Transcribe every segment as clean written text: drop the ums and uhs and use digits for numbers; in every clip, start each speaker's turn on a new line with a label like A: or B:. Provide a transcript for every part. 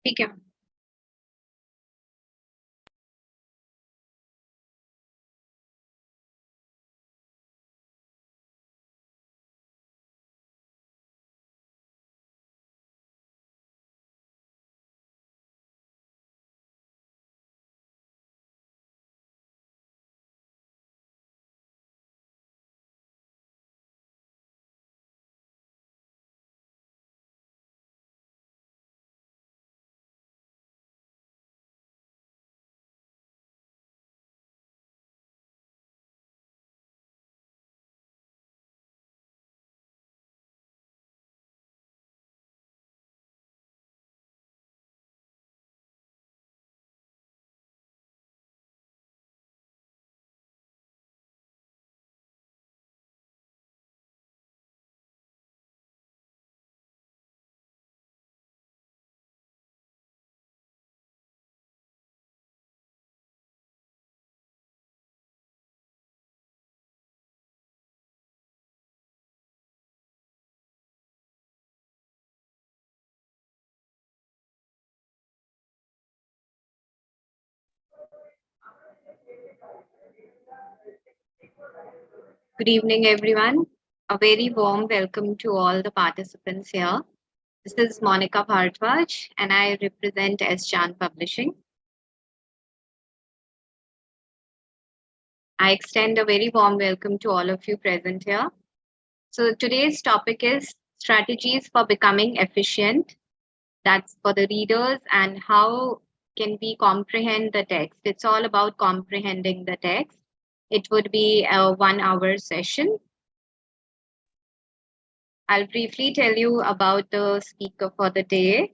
A: ठीक है। Good evening, everyone. A very warm welcome to all the participants here. This is Monica Bharadwaj, and I represent S. Chan Publishing. I extend a very warm welcome to all of you present here. So today's topic is strategies for becoming efficient. That's for the readers and how can we comprehend the text. It's all about comprehending the text. It would be a 1 hour session. I'll briefly tell you about the speaker for the day.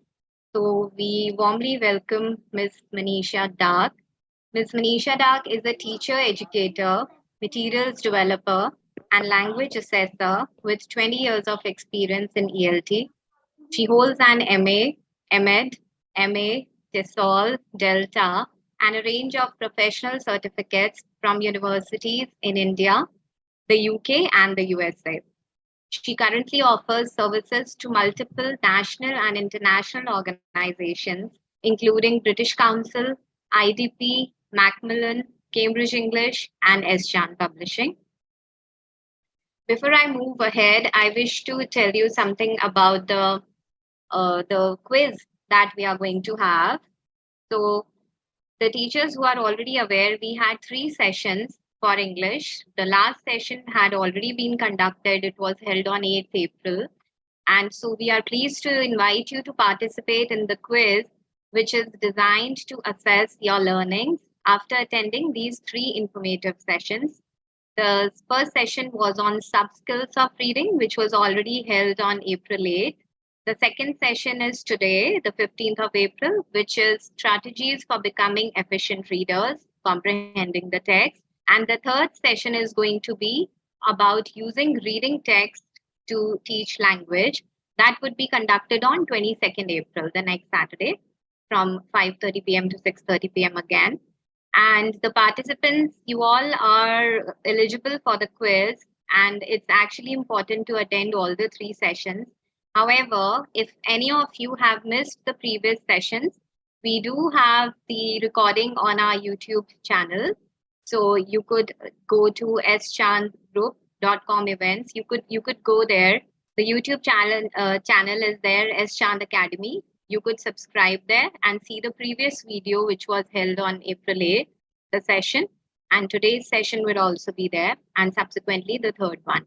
A: So we warmly welcome Ms. Manisha Dak. Ms. Manisha Dak is a teacher educator, materials developer, and language assessor with 20 years of experience in ELT. She holds an MA, MEd, MA, TESOL, Delta, and a range of professional certificates from universities in India, the UK, and the USA. She currently offers services to multiple national and international organizations, including British Council, IDP, Macmillan, Cambridge English, and S-Chan Publishing. Before I move ahead, I wish to tell you something about the quiz that we are going to have. So the teachers who are already aware, we had 3 sessions for English. The last session had already been conducted. It was held on 8th April. And so we are pleased to invite you to participate in the quiz, which is designed to assess your learnings after attending these 3 informative sessions. The first session was on sub-skills of reading, which was already held on April 8th. The second session is today, the 15th of April, which is strategies for becoming efficient readers, comprehending the text. And the third session is going to be about using reading text to teach language. That would be conducted on 22nd April, the next Saturday, from 5:30 p.m. to 6:30 p.m. again. And the participants, you all are eligible for the quiz, and it's actually important to attend all the 3 sessions. However, if any of you have missed the previous sessions, we do have the recording on our YouTube channel. So you could go to schandgroup.com events. You could go there. The YouTube channel is there, S Chand Academy. You could subscribe there and see the previous video, which was held on April 8th, the session. And today's session will also be there, and subsequently the third one.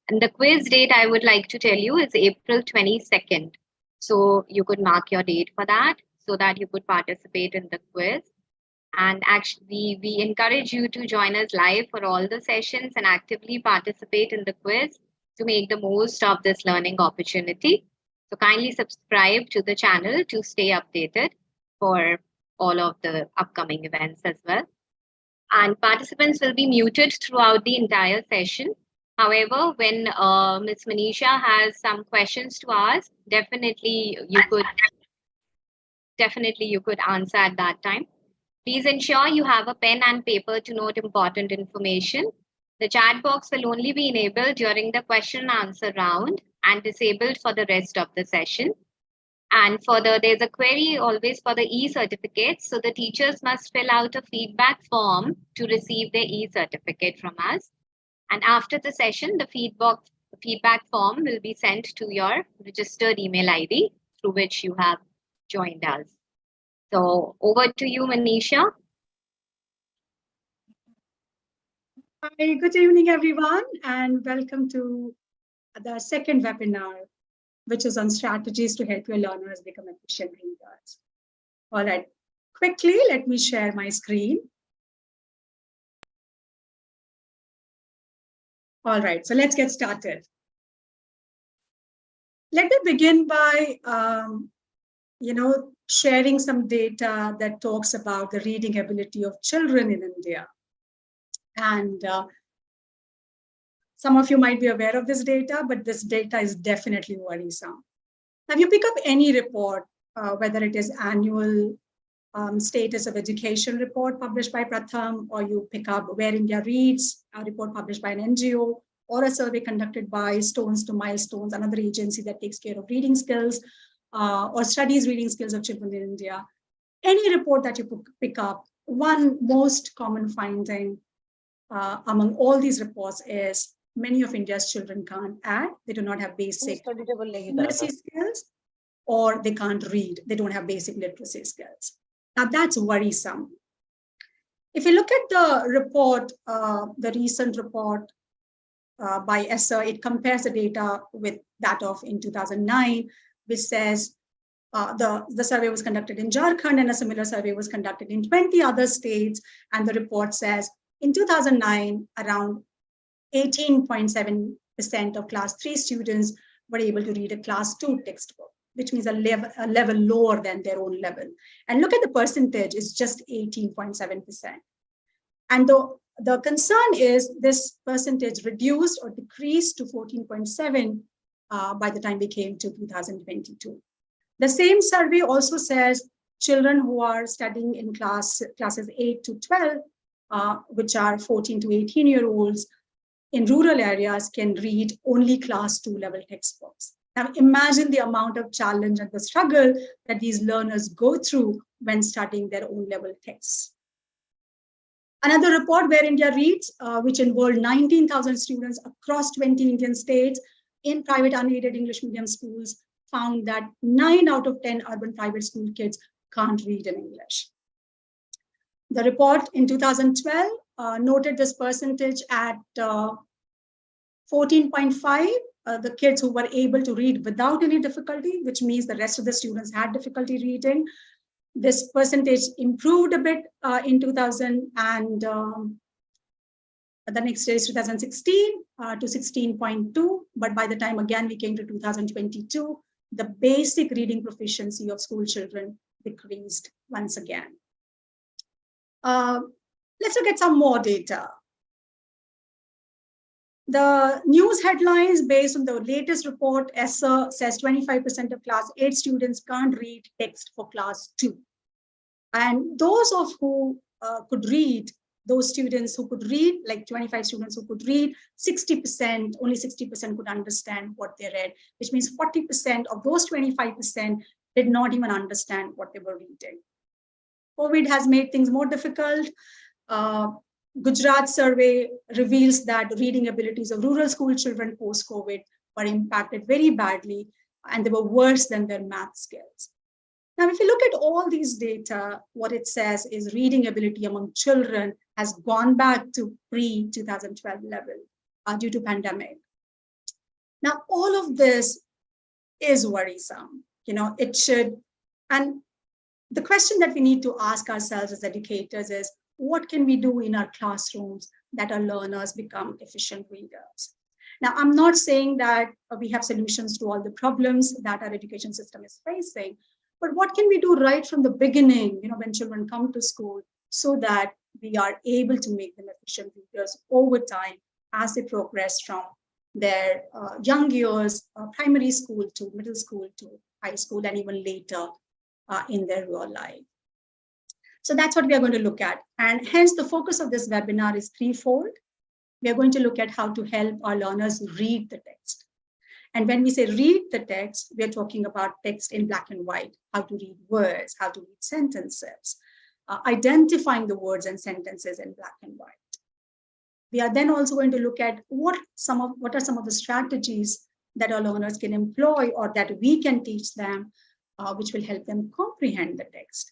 A: And the quiz date I would like to tell you is April 22nd. So you could mark your date for that so that you could participate in the quiz. And actually, we encourage you to join us live for all the sessions and actively participate in the quiz to make the most of this learning opportunity. So kindly subscribe to the channel to stay updated for all of the upcoming events as well. And participants will be muted throughout the entire session. However, when Ms. Manisha has some questions to ask, definitely you could answer at that time. Please ensure you have a pen and paper to note important information. The chat box will only be enabled during the question and answer round and disabled for the rest of the session. And further, there's a query always for the e-certificates. So the teachers must fill out a feedback form to receive their e-certificate from us. And after the session, the feedback form will be sent to your registered email ID through which you have joined us. So over to you, Manisha.
B: Hi, good evening, everyone, and welcome to the second webinar, which is on strategies to help your learners become efficient readers. All right, quickly, let me share my screen. All right, so let's get started. Let me begin by, sharing some data that talks about the reading ability of children in India. And some of you might be aware of this data, but this data is definitely worrisome. Now, if you pick up any report, whether it is annual status of education report published by Pratham, or you pick up Where India Reads, a report published by an NGO, or a survey conducted by Stones to Milestones, another agency that takes care of reading skills or studies reading skills of children in India. Any report that you pick up, one most common finding among all these reports is many of India's children can't add, they do not have basic literacy skills, or they can't read, they don't have basic literacy skills. Now that's worrisome. If you look at the report, the recent report by ESSA, it compares the data with that of in 2009, which says the survey was conducted in Jharkhand and a similar survey was conducted in 20 other states. And the report says in 2009, around 18.7% of class 3 students were able to read a class 2 textbook, which means a level lower than their own level. And look at the percentage, it's just 18.7%. And the concern is this percentage reduced or decreased to 14.7 by the time we came to 2022. The same survey also says children who are studying in classes 8 to 12, which are 14 to 18-year-olds in rural areas, can read only class 2 level textbooks. Now imagine the amount of challenge and the struggle that these learners go through when studying their own level texts. Another report, Where India Reads, which involved 19,000 students across 20 Indian states in private unaided English medium schools, found that 9 out of 10 urban private school kids can't read in English. The report in 2012 noted this percentage at 14.5, the kids who were able to read without any difficulty, which means the rest of the students had difficulty reading. This percentage improved a bit in 2000, and the next year is 2016 to 16.2. But by the time, again, we came to 2022, the basic reading proficiency of school children decreased once again. Let's look at some more data. The news headlines based on the latest report, ESSA says 25% of class 8 students can't read text for class 2. And those of who could read, those students who could read, like 25 students who could read, 60%, only 60% could understand what they read, which means 40% of those 25% did not even understand what they were reading. COVID has made things more difficult. Gujarat survey reveals that reading abilities of rural school children post-COVID were impacted very badly, and they were worse than their math skills. Now, if you look at all these data, what it says is reading ability among children has gone back to pre-2012 level due to pandemic. Now, all of this is worrisome. It should, and the question that we need to ask ourselves as educators is, what can we do in our classrooms that our learners become efficient readers? Now, I'm not saying that we have solutions to all the problems that our education system is facing, but what can we do right from the beginning, when children come to school, so that we are able to make them efficient readers over time as they progress from their young years, primary school to middle school to high school, and even later in their real life. So that's what we are going to look at. And hence the focus of this webinar is threefold. We are going to look at how to help our learners read the text. And when we say read the text, we're talking about text in black and white, how to read words, how to read sentences, identifying the words and sentences in black and white. We are then also going to look at what are some of the strategies that our learners can employ or that we can teach them, which will help them comprehend the text.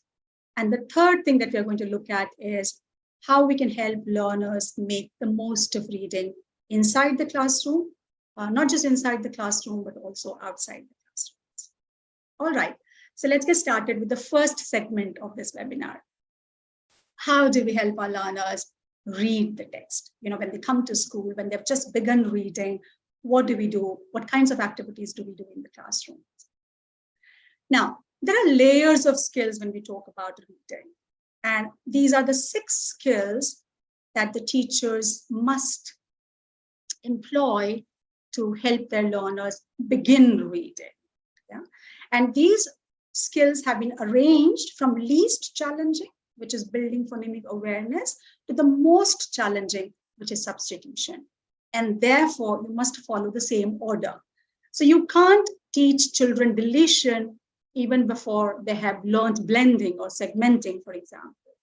B: And the third thing that we're going to look at is how we can help learners make the most of reading inside the classroom, not just inside the classroom, but also outside the classroom. All right, so let's get started with the first segment of this webinar. How do we help our learners read the text? You know, when they come to school, when they've just begun reading, what do we do? What kinds of activities do we do in the classroom? Now, there are layers of skills when we talk about reading. And these are the 6 skills that the teachers must employ to help their learners begin reading. Yeah? And these skills have been arranged from least challenging, which is building phonemic awareness, to the most challenging, which is substitution. And therefore, you must follow the same order. So you can't teach children deletion even before they have learned blending or segmenting, for example.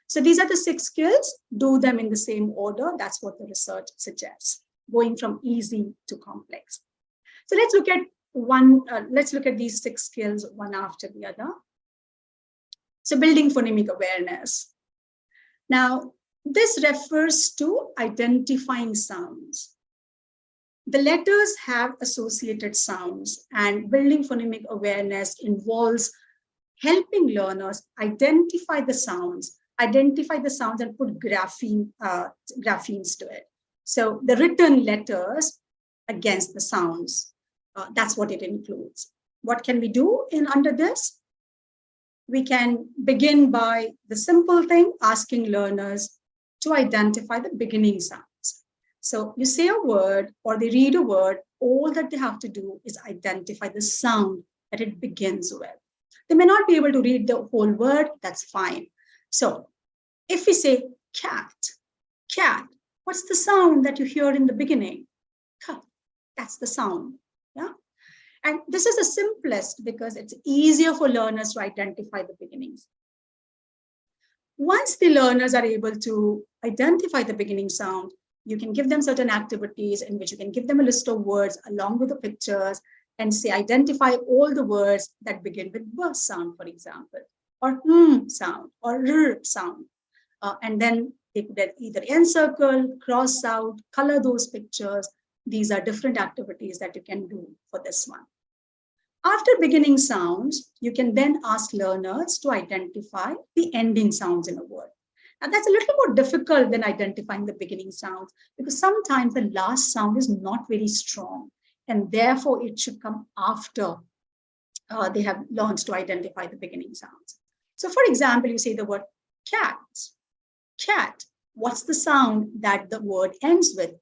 B: So these are the 6 skills. Do them in the same order. That's what the research suggests, going from easy to complex. So let's look at these 6 skills one after the other. So building phonemic awareness. Now, this refers to identifying sounds. The letters have associated sounds, and building phonemic awareness involves helping learners identify the sounds and put graphemes to it. So the written letters against the sounds, that's what it includes. What can we do under this? We can begin by the simple thing, asking learners to identify the beginning sounds. So you say a word or they read a word, all that they have to do is identify the sound that it begins with. They may not be able to read the whole word, that's fine. So if we say cat, what's the sound that you hear in the beginning? Ka, that's the sound. Yeah. And this is the simplest because it's easier for learners to identify the beginnings. Once the learners are able to identify the beginning sound, you can give them certain activities in which you can give them a list of words along with the pictures and say, identify all the words that begin with b sound, for example, or sound, or r sound. And then they could either encircle, cross out, color those pictures. These are different activities that you can do for this one. After beginning sounds, you can then ask learners to identify the ending sounds in a word. Now that's a little more difficult than identifying the beginning sounds because sometimes the last sound is not very strong and therefore it should come after they have learned to identify the beginning sounds. So for example, you say the word cat. Cat, what's the sound that the word ends with?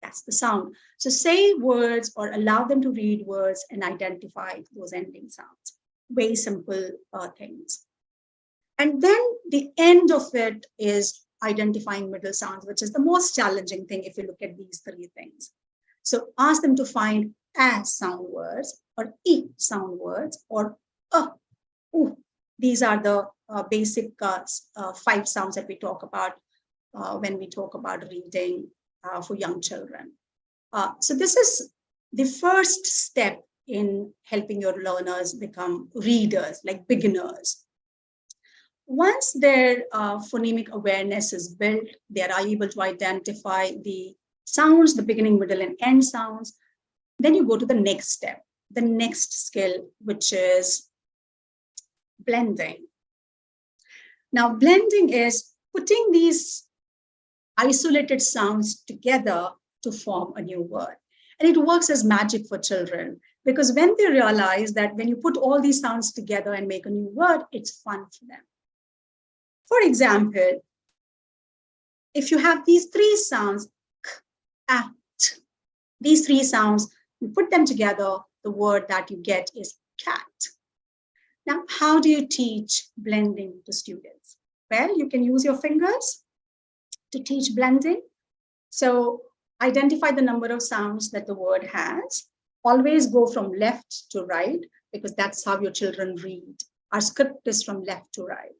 B: That's the sound. So say words or allow them to read words and identify those ending sounds. Very simple things. And then the end of it is identifying middle sounds, which is the most challenging thing if you look at these 3 things. So ask them to find a sound words or e sound words or ooh. These are the basic 5 sounds that we talk about when we talk about reading for young children. So this is the first step in helping your learners become readers, like beginners. Once their phonemic awareness is built, they are able to identify the sounds, the beginning, middle, and end sounds. Then you go to the next step, the next skill, which is blending. Now, blending is putting these isolated sounds together to form a new word. And it works as magic for children because when they realize that when you put all these sounds together and make a new word, it's fun for them. For example, if you have these 3 sounds, k, a, t, these 3 sounds, you put them together, the word that you get is cat. Now, how do you teach blending to students? Well, you can use your fingers to teach blending. So identify the number of sounds that the word has. Always go from left to right, because that's how your children read. Our script is from left to right.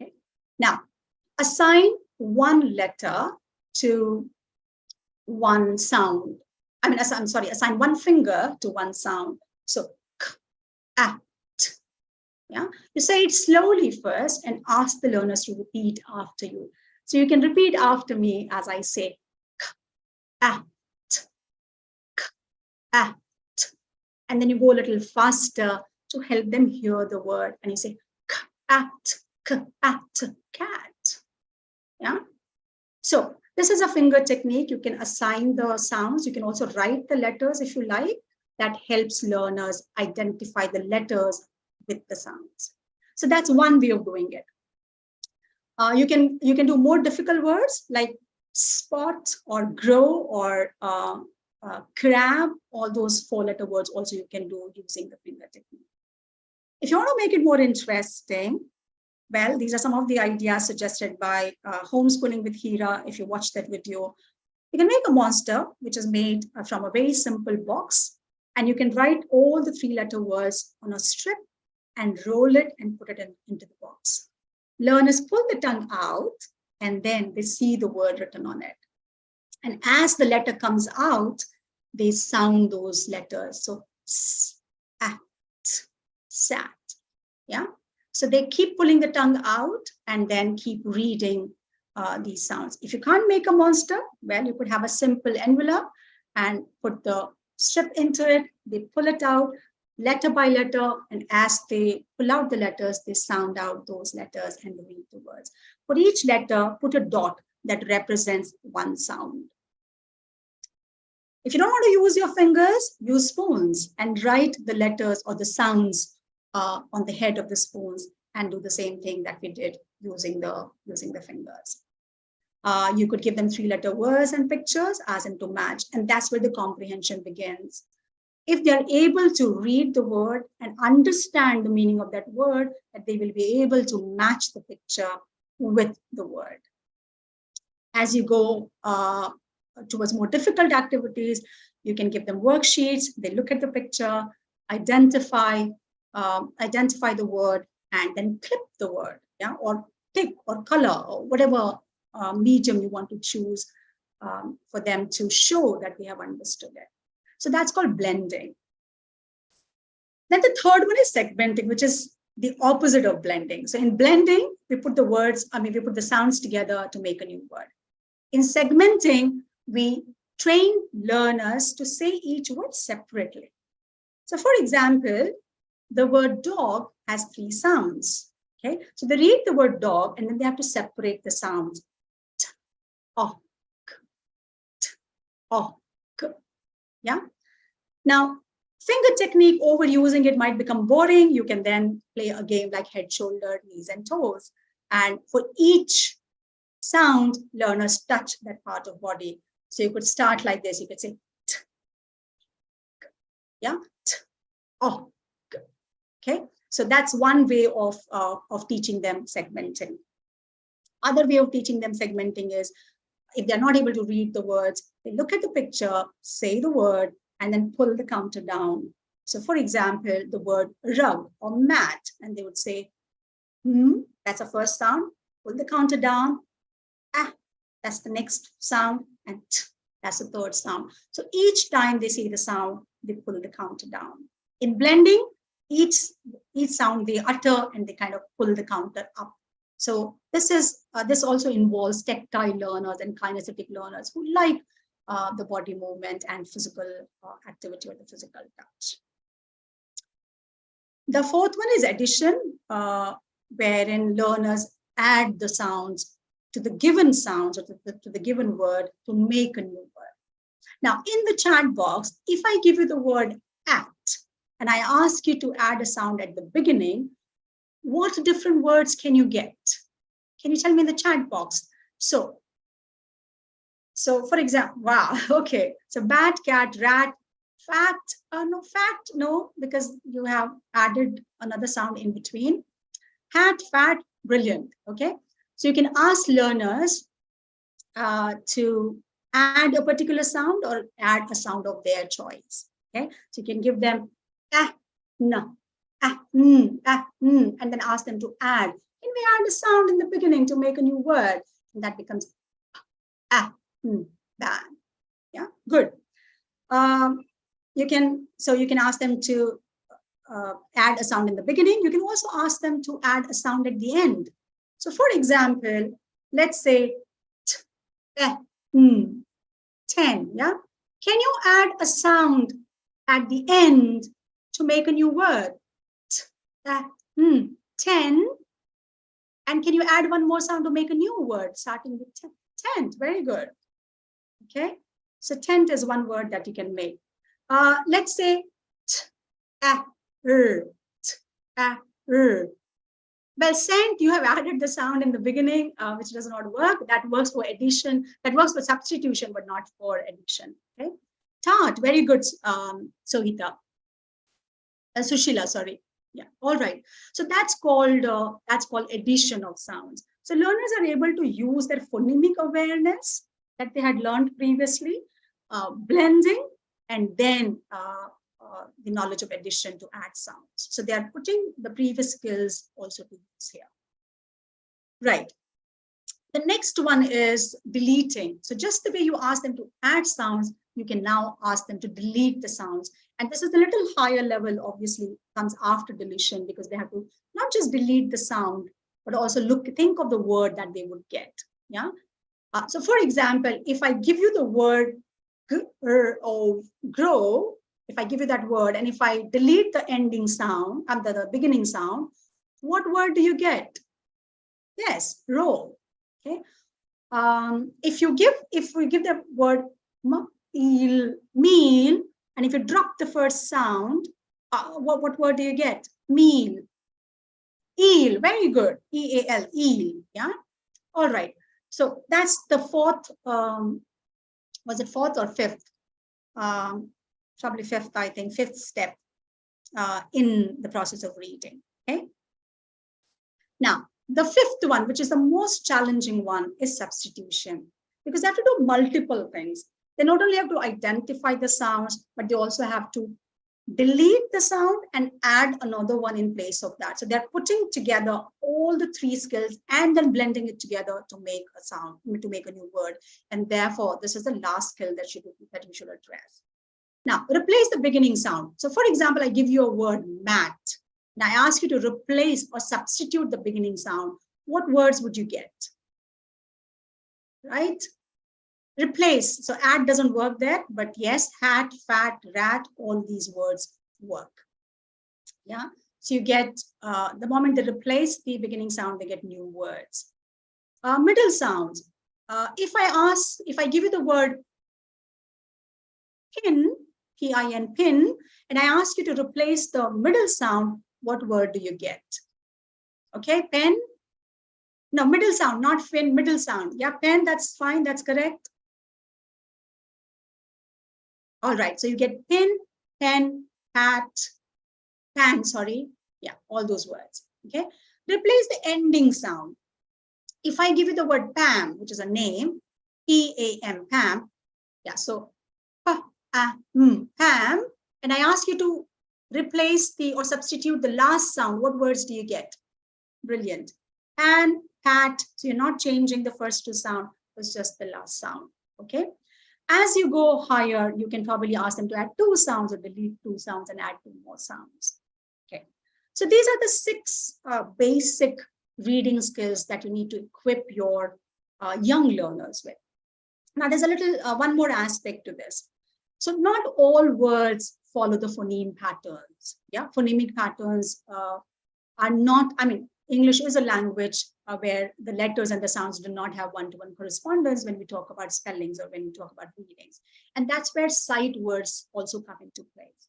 B: Okay? Now, assign one letter to one sound. Assign one finger to one sound. So, k, a, t. Yeah, you say it slowly first and ask the learners to repeat after you. So you can repeat after me as I say, k, a, t, k, a, t. And then you go a little faster to help them hear the word. And you say, k, a, t, k, a, t, cat. Yeah. So this is a finger technique. You can assign the sounds. You can also write the letters if you like. That helps learners identify the letters with the sounds. So that's one way of doing it. You can do more difficult words like spot or grow or crab. All those 4-letter words also you can do using the finger technique. If you want to make it more interesting, well, these are some of the ideas suggested by Homeschooling with Hira. If you watch that video, you can make a monster, which is made from a very simple box, and you can write all the 3-letter words on a strip and roll it and put it into the box. Learners pull the tongue out, and then they see the word written on it. And as the letter comes out, they sound those letters. So, s, at, sat, yeah? So they keep pulling the tongue out and then keep reading these sounds. If you can't make a monster, well, you could have a simple envelope and put the strip into it. They pull it out letter by letter, and as they pull out the letters, they sound out those letters and read the words. For each letter, put a dot that represents one sound. If you don't want to use your fingers, use spoons and write the letters or the sounds on the head of the spoons, and do the same thing that we did using the fingers. You could give them 3-letter words and pictures as in to match, and that's where the comprehension begins. If they're able to read the word and understand the meaning of that word, that they will be able to match the picture with the word. As you go towards more difficult activities, you can give them worksheets. They look at the picture, identify the word, and then clip the word, yeah, or pick or color or whatever medium you want to choose for them to show that they have understood it. So that's called blending. Then the third one is segmenting, which is the opposite of blending. So in blending, we put the sounds together to make a new word. In segmenting, we train learners to say each word separately. So for example, the word dog has 3 sounds. Okay, so they read the word dog and then they have to separate the sounds. T, o, k, t, o, k. Yeah. Now, finger technique, overusing it might become boring. You can then play a game like head, shoulder, knees, and toes. And for each sound, learners touch that part of body. So you could start like this. You could say, t, k. Yeah, t, o, k. Okay. So that's one way of teaching them segmenting. Other way of teaching them segmenting is, if they're not able to read the words, they look at the picture, say the word, and then pull the counter down. So for example, the word rug or mat, and they would say, that's the first sound, pull the counter down, that's the next sound, and that's the third sound. So each time they say the sound, they pull the counter down. In blending, each sound they utter and they kind of pull the counter up. So this also involves tactile learners and kinesthetic learners who like the body movement and physical activity or the physical touch. The fourth one is addition, wherein learners add the sounds to the given sounds or to the given word to make a new word. Now, in the chat box, if I give you the word at, and I ask you to add a sound at the beginning, what different words can you get? Can you tell me in the chat box? So for example, wow, okay. So bat, cat, rat, fat, no, because you have added another sound in between. Hat, fat, brilliant, okay? So you can ask learners to add a particular sound or add a sound of their choice. Okay, so you can give them ah, no, and then ask them to add. Can we add a sound in the beginning to make a new word? And that becomes ah, bad. Yeah, good. You can ask them to add a sound in the beginning. You can also ask them to add a sound at the end. So for example, let's say t, eh, 10, yeah? Can you add a sound at the end to make a new word? T, 10. And can you add one more sound to make a new word starting with 10? Tent, very good. Okay, so tent is one word that you can make. Let's say t, a, r, t, a, r. Well, scent, you have added the sound in the beginning, which does not work. That works for addition. That works for substitution, but not for addition. Okay. Tart, very good, Sohita. Sushila, sorry. Yeah. All right. So that's called addition of sounds. So learners are able to use their phonemic awareness that they had learned previously, blending, and then the knowledge of addition to add sounds. So they are putting the previous skills also to use here. Right. The next one is deleting. So just the way you ask them to add sounds, you can now ask them to delete the sounds. And this is a little higher level, obviously, comes after deletion because they have to not just delete the sound, but also think of the word that they would get. Yeah. So for example, if I give you the word grow, if I give you that word, and if I delete the ending sound, the beginning sound, what word do you get? Yes, roll. Okay. If we give the word meal, and if you drop the first sound, what word do you get? Meal. Eel, very good. E-A-L, eel. Yeah. All right. So that's the fourth. Was it fourth or fifth? Probably fifth, I think, fifth step in the process of reading. Okay. Now, the fifth one, which is the most challenging one, is substitution, because they have to do multiple things. They not only have to identify the sounds, but they also have to delete the sound and add another one in place of that. So they're putting together all the three skills and then blending it together to make a sound, to make a new word. And therefore, this is the last skill that you should address. Now, replace the beginning sound. So for example, I give you a word mat. And I ask you to replace or substitute the beginning sound. What words would you get? Right? Replace. So add doesn't work there, but yes, hat, fat, rat, all these words work. Yeah. So you get, the moment they replace the beginning sound, they get new words. Middle sounds. If I give you the word pin, P-I-N, pin, and I ask you to replace the middle sound, what word do you get? Okay, pen. No, middle sound, not fin, middle sound. Yeah, pen, that's fine, that's correct. All right, so you get pin, pen, hat, pan, sorry. Yeah, all those words, okay? Replace the ending sound. If I give you the word Pam, which is a name, P-A-M, Pam, yeah, so Pam, and I ask you to replace or substitute the last sound, what words do you get? Brilliant. And, pat, so you're not changing the first two sound, it's just the last sound, okay? As you go higher, you can probably ask them to add two sounds or delete two sounds and add two more sounds. Okay. So these are the 6 basic reading skills that you need to equip your young learners with. Now, there's a little one more aspect to this. So not all words follow the phoneme patterns. Yeah, phonemic patterns are not, I mean, English is a language where the letters and the sounds do not have one-to-one correspondence when we talk about spellings or when we talk about readings. And that's where sight words also come into place.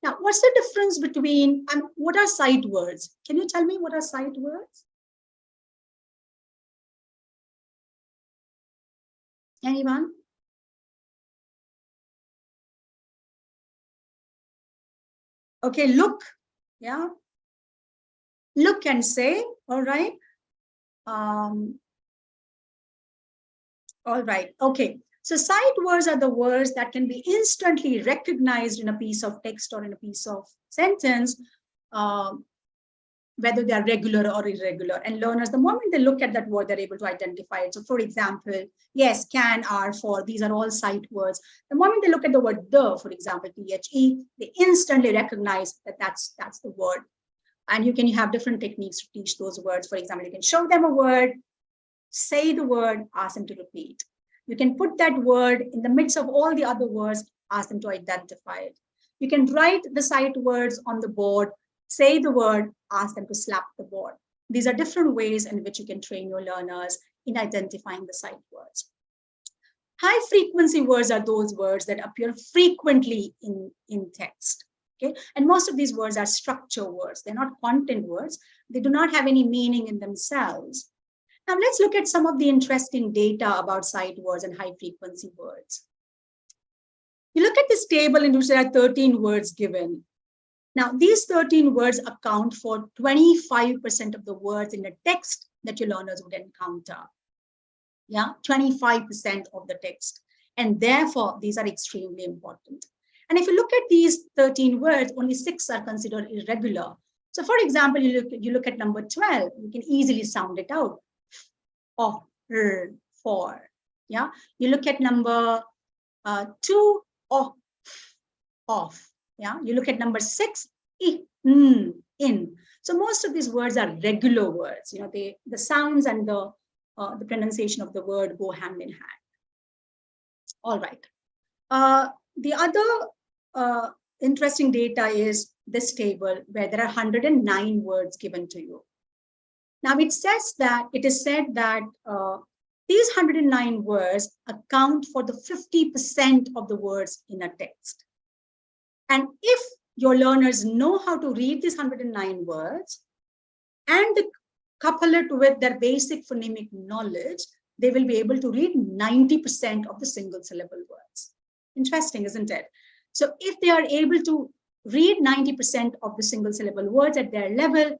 B: Now, what's the difference between, what are sight words? Can you tell me what are sight words? Anyone? Okay, look, yeah. Look and say, all right. All right, okay. So sight words are the words that can be instantly recognized in a piece of text or in a piece of sentence, whether they are regular or irregular. And learners, the moment they look at that word, they're able to identify it. So for example, yes, can, are, for, these are all sight words. The moment they look at the word the, for example, the, they instantly recognize that that's the word. And you can have different techniques to teach those words. For example, you can show them a word, say the word, ask them to repeat. You can put that word in the midst of all the other words, ask them to identify it. You can write the sight words on the board, say the word, ask them to slap the board. These are different ways in which you can train your learners in identifying the sight words. High frequency words are those words that appear frequently in text. Okay? And most of these words are structure words. They're not content words. They do not have any meaning in themselves. Now let's look at some of the interesting data about sight words and high frequency words. You look at this table in which there are 13 words given. Now, these 13 words account for 25% of the words in the text that your learners would encounter. Yeah, 25% of the text. And therefore, these are extremely important. And if you look at these 13 words, only 6 are considered irregular. So for example, you look at number 12, you can easily sound it out. Of, for. Yeah, you look at number 2, of. Yeah, you look at number 6, in. So most of these words are regular words. You know, the sounds and the pronunciation of the word go hand in hand. All right. The other interesting data is this table where there are 109 words given to you. Now it is said that these 109 words account for the 50% of the words in a text. And if your learners know how to read these 109 words and couple it with their basic phonemic knowledge, they will be able to read 90% of the single syllable words. Interesting, isn't it? So if they are able to read 90% of the single syllable words at their level,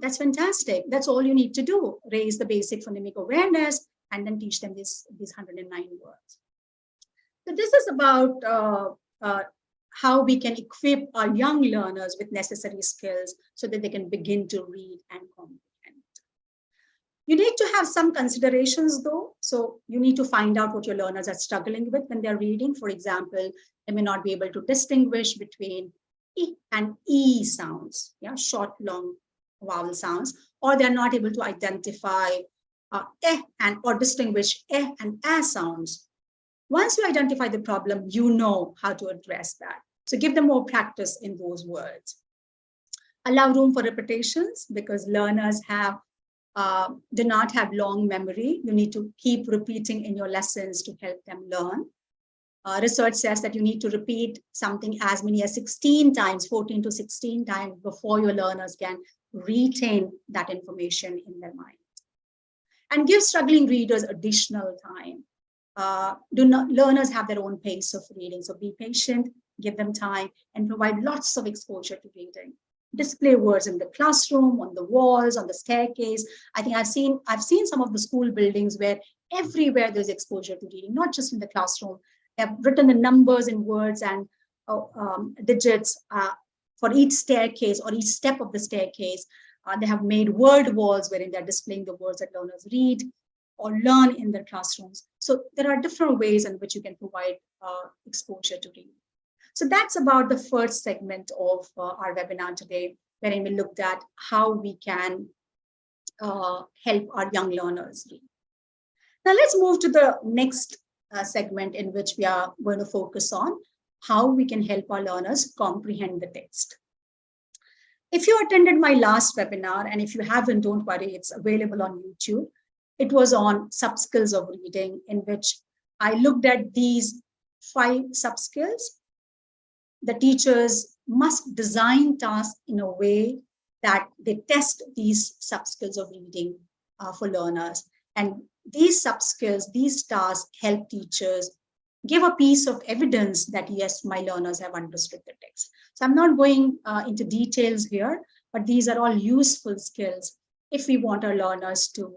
B: that's fantastic. That's all you need to do. Raise the basic phonemic awareness and then teach them these 109 words. So this is about how we can equip our young learners with necessary skills so that they can begin to read and comprehend. You need to have some considerations though. So you need to find out what your learners are struggling with when they're reading. For example, they may not be able to distinguish between E and E sounds, yeah, short, long vowel sounds, or they're not able to identify or distinguish and A sounds. Once you identify the problem, you know how to address that. So give them more practice in those words. Allow room for repetitions because learners do not have long memory. You need to keep repeating in your lessons to help them learn. Research says that you need to repeat something as many as 16 times, 14 to 16 times before your learners can retain that information in their mind. And give struggling readers additional time. Learners have their own pace of reading, so be patient, give them time, and provide lots of exposure to reading. Display words in the classroom, on the walls, on the staircase. I think I've seen some of the school buildings where everywhere there's exposure to reading, not just in the classroom. They have written the numbers in words and digits for each staircase or each step of the staircase. They have made word walls wherein they're displaying the words that learners read or learn in their classrooms. So there are different ways in which you can provide exposure to reading. So that's about the first segment of our webinar today, wherein we looked at how we can help our young learners read. Now let's move to the next segment in which we are going to focus on how we can help our learners comprehend the text. If you attended my last webinar, and if you haven't, don't worry, it's available on YouTube. It was on sub-skills of reading, in which I looked at these 5 sub-skills. The teachers must design tasks in a way that they test these sub-skills of reading for learners. And these sub-skills, these tasks help teachers give a piece of evidence that, yes, my learners have understood the text. So I'm not going into details here, but these are all useful skills if we want our learners to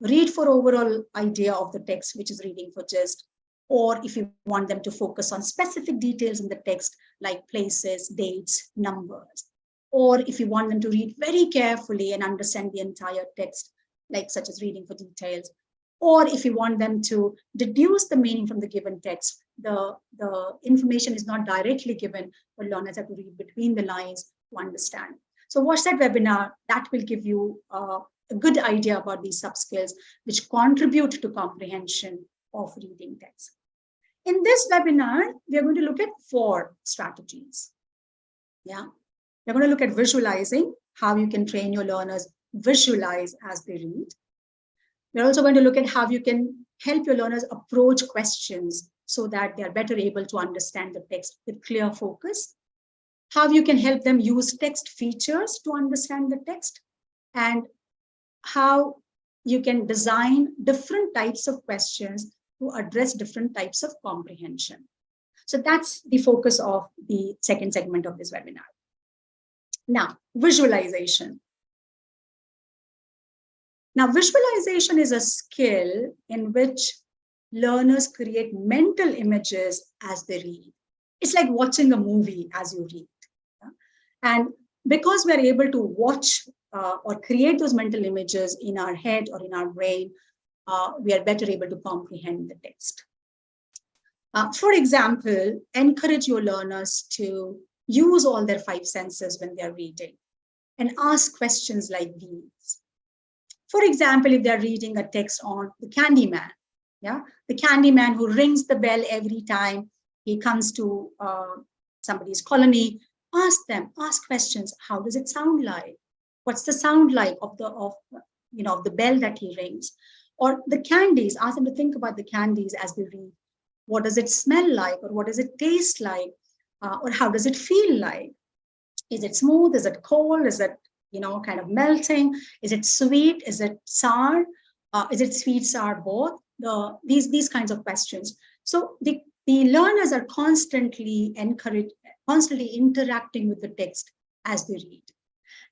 B: read for overall idea of the text, which is reading for gist, or if you want them to focus on specific details in the text, like places, dates, numbers, or if you want them to read very carefully and understand the entire text, like such as reading for details, or if you want them to deduce the meaning from the given text, the information is not directly given, but learners have to read between the lines to understand. So watch that webinar. That will give you a good idea about these sub-skills which contribute to comprehension of reading text. In this webinar, we are going to look at 4 strategies. Yeah, we're going to look at visualizing, how you can train your learners visualize as they read. We're also going to look at how you can help your learners approach questions so that they are better able to understand the text with clear focus. How you can help them use text features to understand the text, and how you can design different types of questions to address different types of comprehension. So that's the focus of the second segment of this webinar. Now, visualization. Now, visualization is a skill in which learners create mental images as they read. It's like watching a movie as you read. And because we're able to watch or create those mental images in our head or in our brain, we are better able to comprehend the text. For example, encourage your learners to use all their 5 senses when they're reading and ask questions like these. For example, if they're reading a text on the Candyman, yeah, the Candyman who rings the bell every time he comes to somebody's colony, ask questions. How does it sound like? What's the sound like of the bell that he rings? Or the candies, ask them to think about the candies as they read. What does it smell like? Or what does it taste like? Or how does it feel like? Is it smooth? Is it cold? Is it kind of melting? Is it sweet? Is it sour? Is it sweet, sour, both? These kinds of questions. So the learners are constantly encouraged, constantly interacting with the text as they read.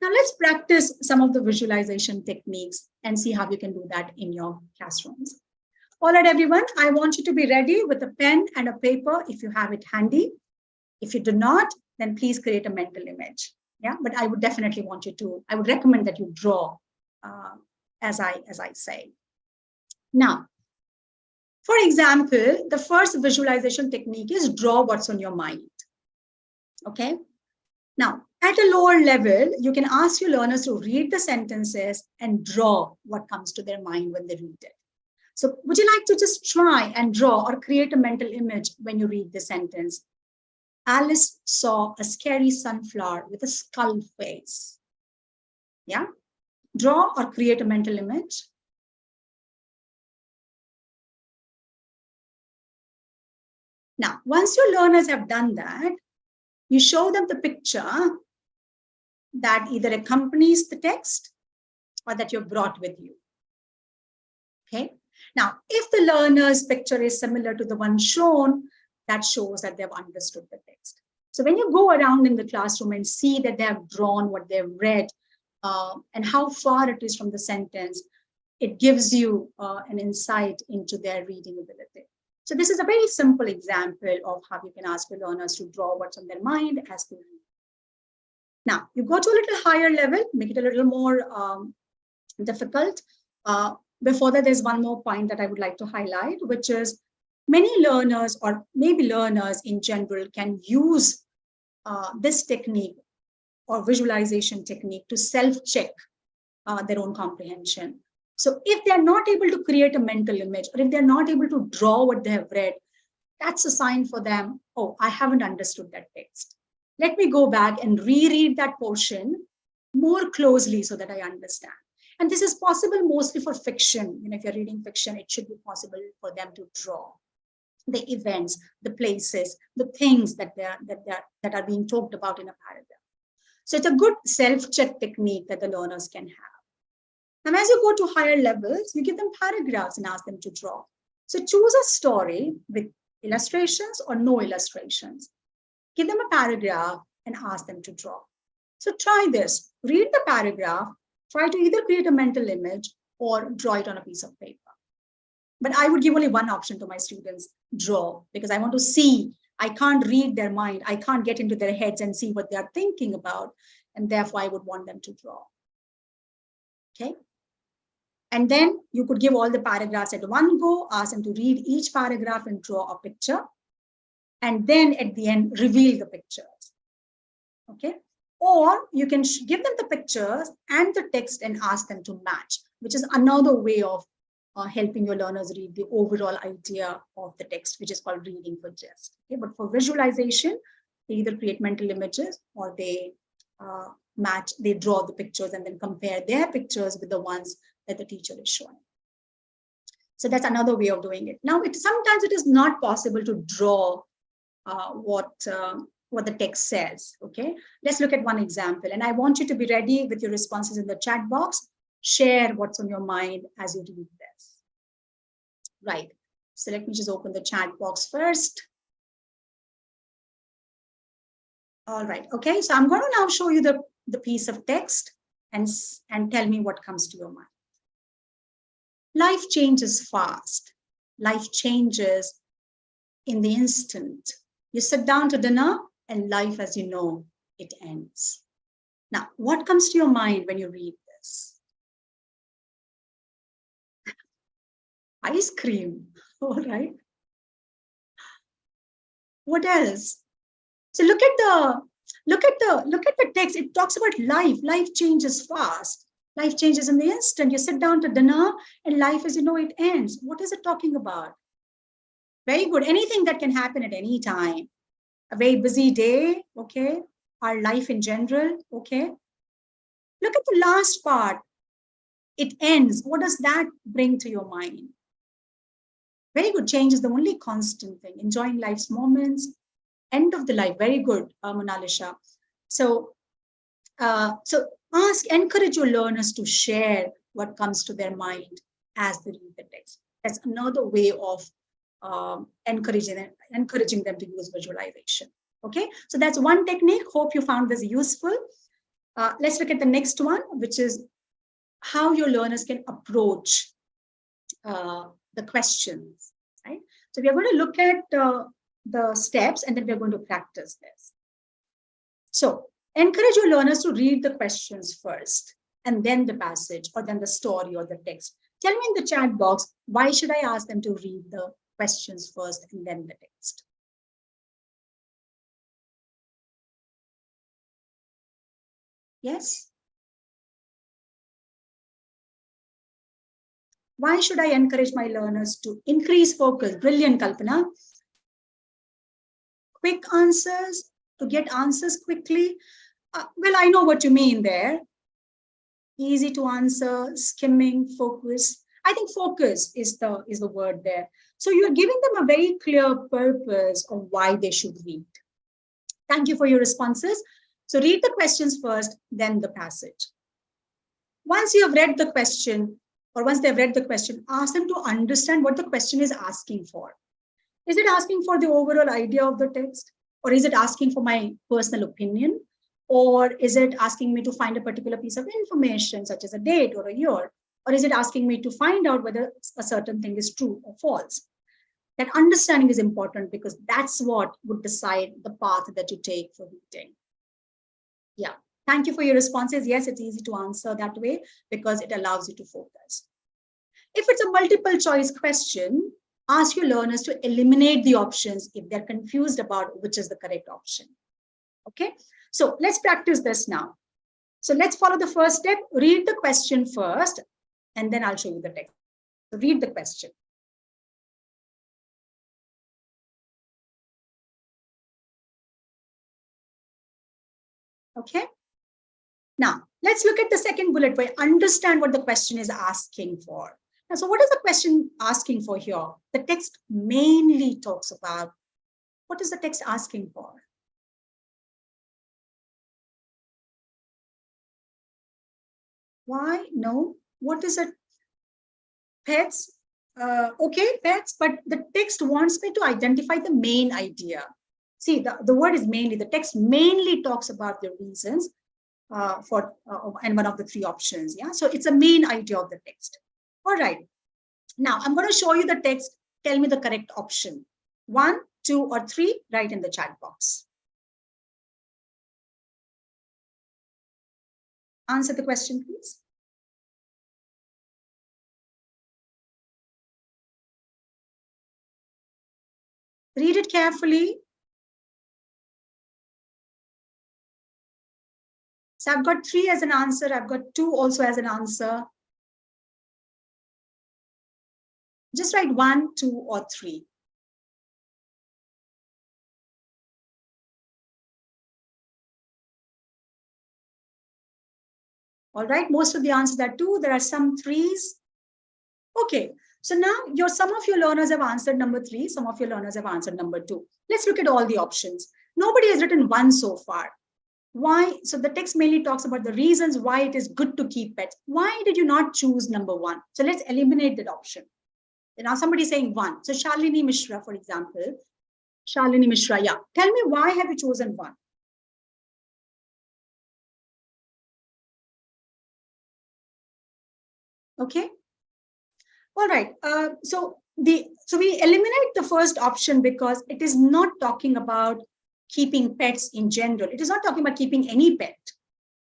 B: Now let's practice some of the visualization techniques and see how you can do that in your classrooms. All right, everyone, I want you to be ready with a pen and a paper if you have it handy. If you do not, then please create a mental image. Yeah, but I would definitely want you to, I would recommend that you draw as I say. Now, for example, the first visualization technique is draw what's on your mind. Okay. Now, at a lower level, you can ask your learners to read the sentences and draw what comes to their mind when they read it. So would you like to just try and draw or create a mental image when you read the sentence? Alice saw a scary sunflower with a skull face. Yeah? Draw or create a mental image. Now, once your learners have done that, you show them the picture that either accompanies the text or that you've brought with you. Okay. Now, if the learner's picture is similar to the one shown, that shows that they've understood the text. So when you go around in the classroom and see that they have drawn what they've read and how far it is from the sentence, it gives you an insight into their reading ability. So this is a very simple example of how you can ask your learners to draw what's on their mind as they read. Now, you go to a little higher level, make it a little more difficult. Before that, there's one more point that I would like to highlight, which is many learners or maybe learners in general can use this technique or visualization technique to self-check their own comprehension. So if they're not able to create a mental image or if they're not able to draw what they have read, that's a sign for them, oh, I haven't understood that text. Let me go back and reread that portion more closely so that I understand. And this is possible mostly for fiction. If you're reading fiction, it should be possible for them to draw the events, the places, the things that are being talked about in a paragraph. So it's a good self-check technique that the learners can have. And as you go to higher levels, you give them paragraphs and ask them to draw. So choose a story with illustrations or no illustrations. Give them a paragraph and ask them to draw. So try this. Read the paragraph, try to either create a mental image or draw it on a piece of paper. But I would give only one option to my students, draw, because I want to see. I can't read their mind. I can't get into their heads and see what they are thinking about. And therefore, I would want them to draw. Okay. And then you could give all the paragraphs at one go, ask them to read each paragraph and draw a picture. And then at the end, reveal the pictures. Okay. Or you can give them the pictures and the text and ask them to match, which is another way of helping your learners read the overall idea of the text, which is called reading for gist. Okay? But for visualization, they either create mental images or they match, they draw the pictures and then compare their pictures with the ones that the teacher is showing. So that's another way of doing it. Now, sometimes it is not possible to draw what the text says. Okay, let's look at one example. And I want you to be ready with your responses in the chat box. Share what's on your mind as you read this. Right. So let me just open the chat box first. All right. Okay. So I'm going to now show you the piece of text and tell me what comes to your mind. Life changes fast. Life changes in the instant. You sit down to dinner and life as you know, it ends. Now, what comes to your mind when you read this? Ice cream. All right. What else? So look at the text. It talks about life. Life changes fast. Life changes in the instant. You sit down to dinner and life as you know it ends. What is it talking about? Very good. Anything that can happen at any time. A very busy day, okay? Our life in general, okay? Look at the last part. It ends. What does that bring to your mind? Very good. Change is the only constant thing. Enjoying life's moments. End of the life. Very good, Monalisha. So encourage your learners to share what comes to their mind as they read the text. That's another way of encouraging them to use visualization. Okay, so that's one technique. Hope you found this useful. Let's look at the next one, which is how your learners can approach the questions. Right. So we are going to look at the steps and then we're going to practice this. So encourage your learners to read the questions first and then the passage or then the story or the text. Tell me in the chat box, why should I ask them to read the questions first and then the text? Yes? Why should I encourage my learners to increase focus? Brilliant, Kalpana. Quick answers, to get answers quickly. Well, I know what you mean there. Easy to answer, skimming, focus. I think focus is the word there. So you're giving them a very clear purpose of why they should read. Thank you for your responses. So read the questions first, then the passage. Once you have read the question, or once they've read the question, ask them to understand what the question is asking for. Is it asking for the overall idea of the text? Or is it asking for my personal opinion? Or is it asking me to find a particular piece of information, such as a date or a year? Or is it asking me to find out whether a certain thing is true or false? That understanding is important because that's what would decide the path that you take for reading. Yeah, thank you for your responses. Yes, it's easy to answer that way because it allows you to focus. If it's a multiple choice question, ask your learners to eliminate the options if they're confused about which is the correct option. Okay, so let's practice this now. So let's follow the first step. Read the question first, and then I'll show you the text. So read the question. Okay. Now, let's look at the second bullet point. Understand what the question is asking for. Now, so what is the question asking for here? The text mainly talks about, what is the text asking for? Why? No. What is it? Pets. Okay, pets, but the text wants me to identify the main idea. See, the word is mainly, the text mainly talks about the reasons and one of the three options. Yeah, so it's a main idea of the text. All right. Now, I'm going to show you the text. Tell me the correct option. 1, 2, or 3, write in the chat box. Answer the question, please. Read it carefully. So I've got 3 as an answer. I've got 2 also as an answer. Just write 1, 2, or 3. All right, most of the answers are 2. There are some 3s. Okay, so now some of your learners have answered number 3. Some of your learners have answered number 2. Let's look at all the options. Nobody has written 1 so far. Why? So the text mainly talks about the reasons why it is good to keep pets. Why did you not choose number 1? So let's eliminate that option. Now somebody's saying 1. So Shalini Mishra, for example. Shalini Mishra, yeah. Tell me, why have you chosen 1? Okay. All right. So we eliminate the first option because it is not talking about keeping pets in general. It is not talking about keeping any pet.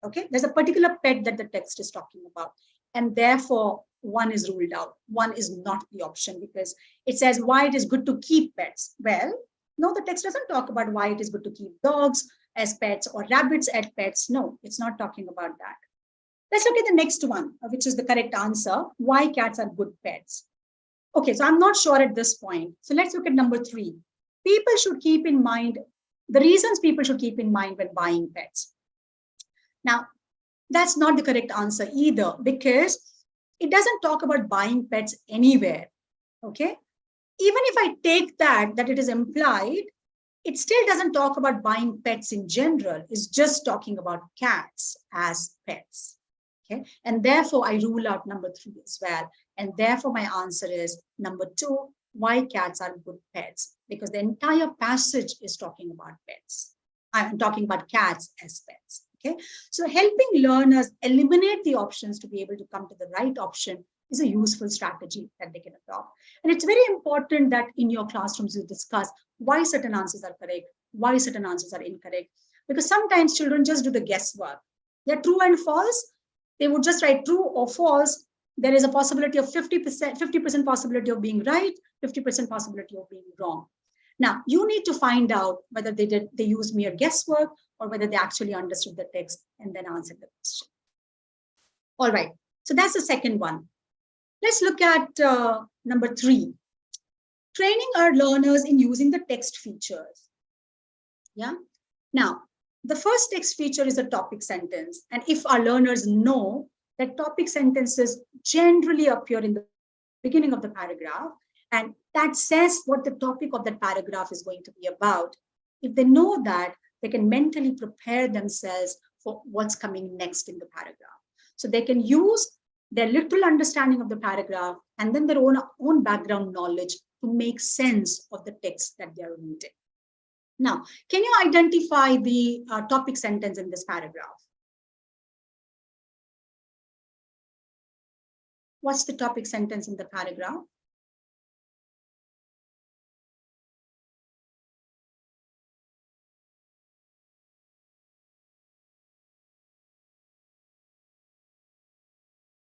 B: Okay. There's a particular pet that the text is talking about. And therefore, 1 is ruled out. 1 is not the option because it says why it is good to keep pets. Well, no, the text doesn't talk about why it is good to keep dogs as pets or rabbits as pets. No, it's not talking about that. Let's look at the next one, which is the correct answer. Why cats are good pets. Okay, so I'm not sure at this point. So let's look at number 3. People should keep in mind the reasons people should keep in mind when buying pets. Now, that's not the correct answer either because it doesn't talk about buying pets anywhere. Okay, even if I take that it is implied, it still doesn't talk about buying pets in general. It's just talking about cats as pets. Okay, and therefore I rule out number 3 as well. And therefore my answer is number 2, why cats are good pets, because the entire passage is talking about pets. I'm talking about cats as pets. Okay, so helping learners eliminate the options to be able to come to the right option is a useful strategy that they can adopt. And it's very important that in your classrooms you discuss why certain answers are correct, why certain answers are incorrect, because sometimes children just do the guesswork. They're true and false. They would just write true or false. There is a possibility of 50% possibility of being right, 50% possibility of being wrong. Now, you need to find out whether they used mere guesswork or whether they actually understood the text and then answered the question. All right, so that's the second one. Let's look at number 3. Training our learners in using the text features. Yeah. Now, the first text feature is a topic sentence. And if our learners know that topic sentences generally appear in the beginning of the paragraph, and that says what the topic of that paragraph is going to be about, if they know that, they can mentally prepare themselves for what's coming next in the paragraph. So they can use their literal understanding of the paragraph and then their own background knowledge to make sense of the text that they're reading. Now, can you identify the topic sentence in this paragraph? What's the topic sentence in the paragraph?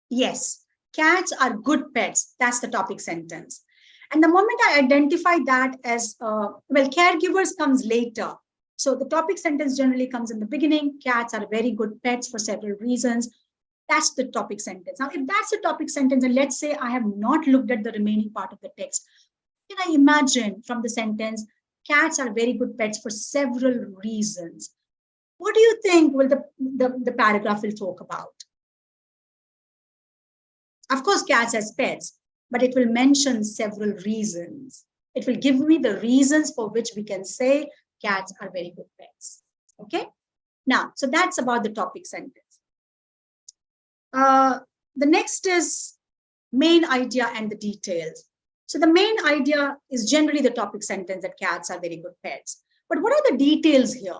B: Yes, cats are good pets. That's the topic sentence. And the moment I identify that as, well, caregivers comes later. So the topic sentence generally comes in the beginning. Cats are very good pets for several reasons. That's the topic sentence. Now, if that's the topic sentence, and let's say I have not looked at the remaining part of the text, can I imagine from the sentence, cats are very good pets for several reasons? What do you think will the paragraph will talk about? Of course, cats as pets, but it will mention several reasons. It will give me the reasons for which we can say cats are very good pets. Okay. Now, so that's about the topic sentence. The next is main idea and the details. So the main idea is generally the topic sentence that cats are very good pets. But what are the details here?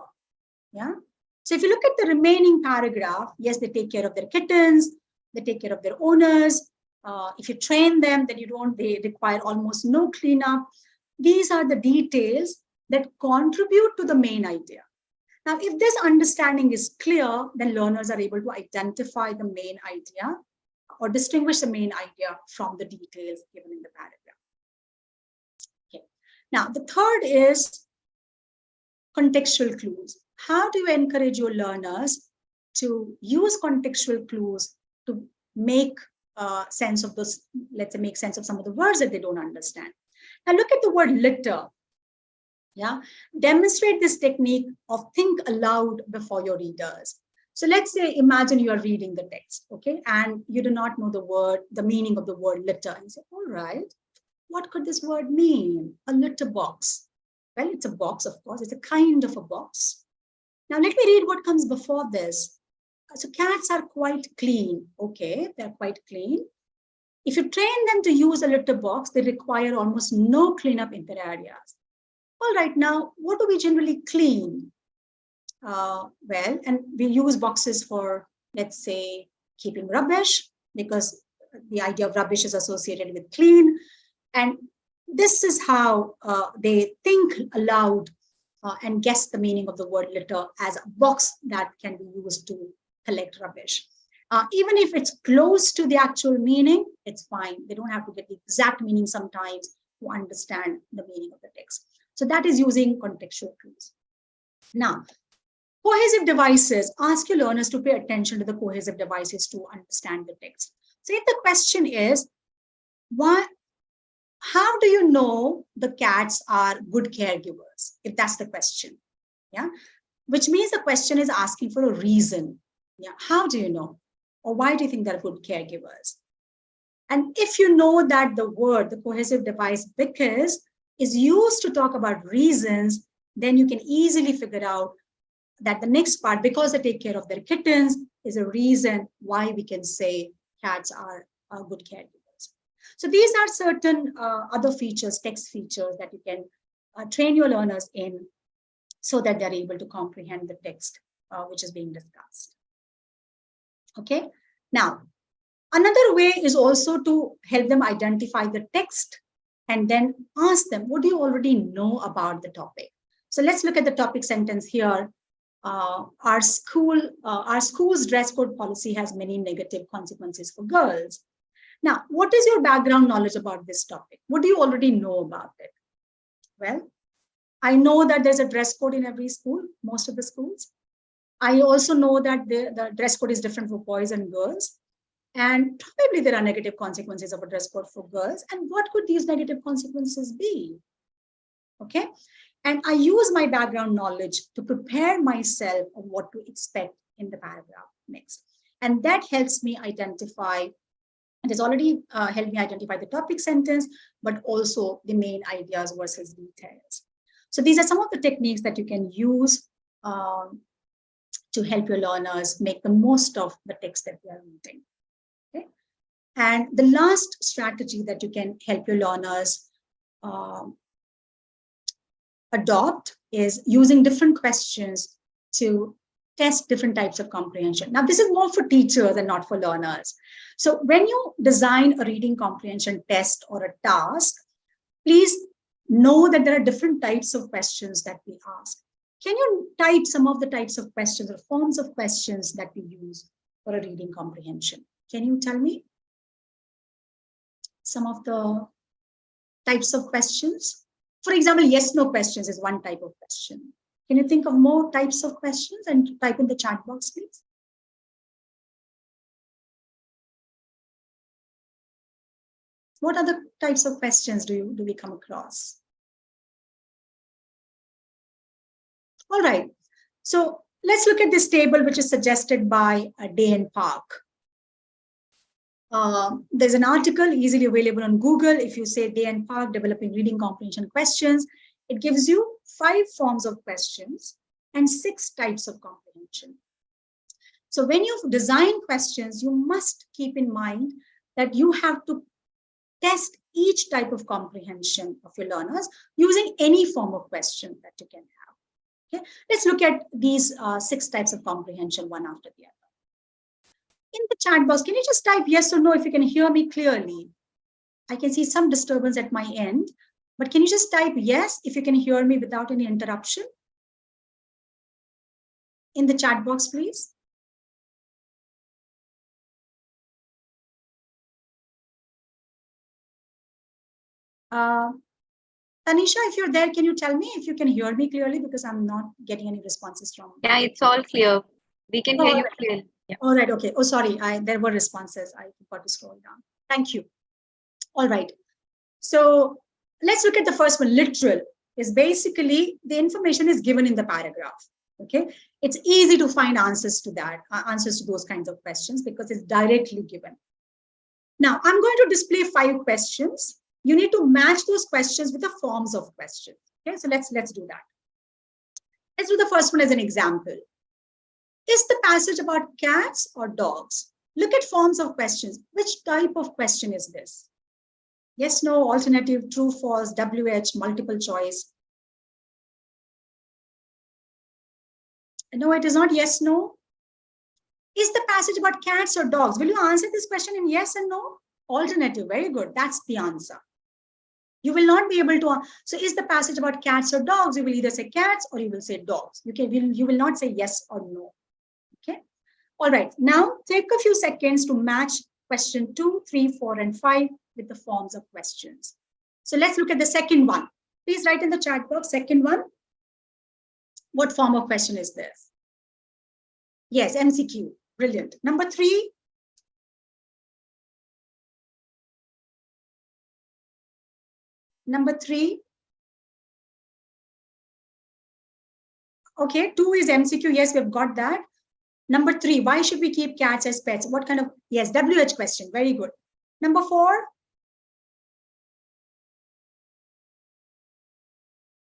B: Yeah. So if you look at the remaining paragraph, yes, they take care of their kittens, they take care of their owners, If you train them, then they require almost no cleanup. These are the details that contribute to the main idea. Now, if this understanding is clear, then learners are able to identify the main idea or distinguish the main idea from the details given in the paragraph. Okay. Now, the third is contextual clues. How do you encourage your learners to use contextual clues to make sense of those, let's say, make sense of some of the words that they don't understand? Now, look at the word litter. Yeah, demonstrate this technique of think aloud before your readers. So let's say, imagine you are reading the text, okay, and you do not know the meaning of the word litter. And you say, all right, what could this word mean? A litter box. Well, it's a box, of course. It's a kind of a box. Now, let me read what comes before this. So cats are quite clean. Okay, they're quite clean. If you train them to use a litter box, they require almost no cleanup in their areas. All right, now, what do we generally clean? Well, and we use boxes for, let's say, keeping rubbish, because the idea of rubbish is associated with clean. And this is how they think aloud and guess the meaning of the word litter as a box that can be used to collect rubbish. Even if it's close to the actual meaning, it's fine. They don't have to get the exact meaning sometimes to understand the meaning of the text. So that is using contextual clues. Now, cohesive devices. Ask your learners to pay attention to the cohesive devices to understand the text. So if the question is, how do you know the cats are good caregivers? If that's the question, yeah, which means the question is asking for a reason. Yeah, how do you know? Or why do you think they're good caregivers? And if you know that the word, the cohesive device, because is used to talk about reasons, then you can easily figure out that the next part, because they take care of their kittens, is a reason why we can say cats are good caregivers. So these are certain other features, text features, that you can train your learners in so that they're able to comprehend the text which is being discussed. Okay. Now, another way is also to help them identify the text and then ask them, what do you already know about the topic? So let's look at the topic sentence here. Our school's dress code policy has many negative consequences for girls. Now, what is your background knowledge about this topic? What do you already know about it? Well, I know that there's a dress code in every school, most of the schools. I also know that the dress code is different for boys and girls. And probably there are negative consequences of a dress code for girls. And what could these negative consequences be? Okay. And I use my background knowledge to prepare myself on what to expect in the paragraph next. And that helps me identify, it has already helped me identify the topic sentence, but also the main ideas versus details. So these are some of the techniques that you can use to help your learners make the most of the text that they are reading. Okay? And the last strategy that you can help your learners adopt is using different questions to test different types of comprehension. Now, this is more for teachers and not for learners. So when you design a reading comprehension test or a task, please know that there are different types of questions that we ask. Can you type some of the types of questions or forms of questions that we use for a reading comprehension? Can you tell me some of the types of questions? For example, yes/no questions is one type of question. Can you think of more types of questions and type in the chat box, please? What other types of questions do we come across? All right, so let's look at this table, which is suggested by Day and Park. There's an article easily available on Google. If you say Day and Park developing reading comprehension questions, it gives you 5 forms of questions and 6 types of comprehension. So when you design questions, you must keep in mind that you have to test each type of comprehension of your learners using any form of question that you can have. Okay, let's look at these 6 types of comprehension one after the other. In the chat box, can you just type yes or no if you can hear me clearly? I can see some disturbance at my end, but can you just type yes if you can hear me without any interruption? In the chat box, please. Tanisha, if you're there, can you tell me if you can hear me clearly, because I'm not getting any responses from.
A: Yeah, it's all clear. We can hear you clearly. Yeah.
B: All right. Okay. Oh, sorry. There were responses. I forgot to scroll down. Thank you. All right. So let's look at the first one. Literal is basically the information is given in the paragraph. Okay. It's easy to find answers to that, answers to those kinds of questions, because it's directly given. Now I'm going to display 5 questions. You need to match those questions with the forms of questions. Okay. So let's do that. Let's do the first one as an example. Is the passage about cats or dogs? Look at forms of questions. Which type of question is this? Yes, no, alternative, true, false, WH, multiple choice. No, it is not yes, no. Is the passage about cats or dogs? Will you answer this question in yes and no? Alternative, very good. That's the answer. You will not be able to. So is the passage about cats or dogs? You will either say cats or you will say dogs. You will not say yes or no. Okay. All right. Now take a few seconds to match question 2, 3, 4, and 5 with the forms of questions. So let's look at the second one. Please write in the chat box, second one. What form of question is this? Yes, MCQ. Brilliant. Number 3. Number 3. Okay, 2 is MCQ. Yes, we've got that. Number 3, why should we keep cats as pets? What kind of, yes, WH question. Very good. Number 4.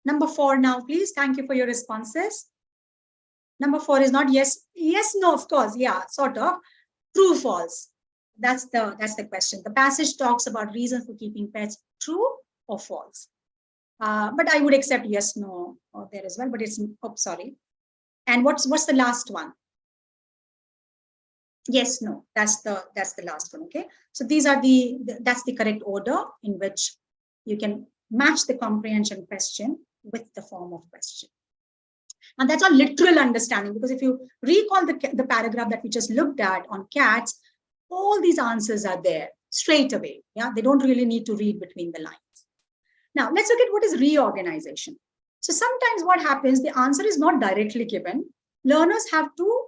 B: Number 4 now, please. Thank you for your responses. Number 4 is not yes. Yes, no, of course. Yeah, sort of. True, false. That's the question. The passage talks about reasons for keeping pets. True or false? But I would accept yes, no there as well. But it's, oh, sorry. And what's the last one? Yes, no. That's the last one. Okay. So these are that's the correct order in which you can match the comprehension question with the form of question. And that's a literal understanding, because if you recall the paragraph that we just looked at on cats, all these answers are there straight away. Yeah, they don't really need to read between the lines. Now let's look at what is reorganization. So sometimes what happens, the answer is not directly given. Learners have to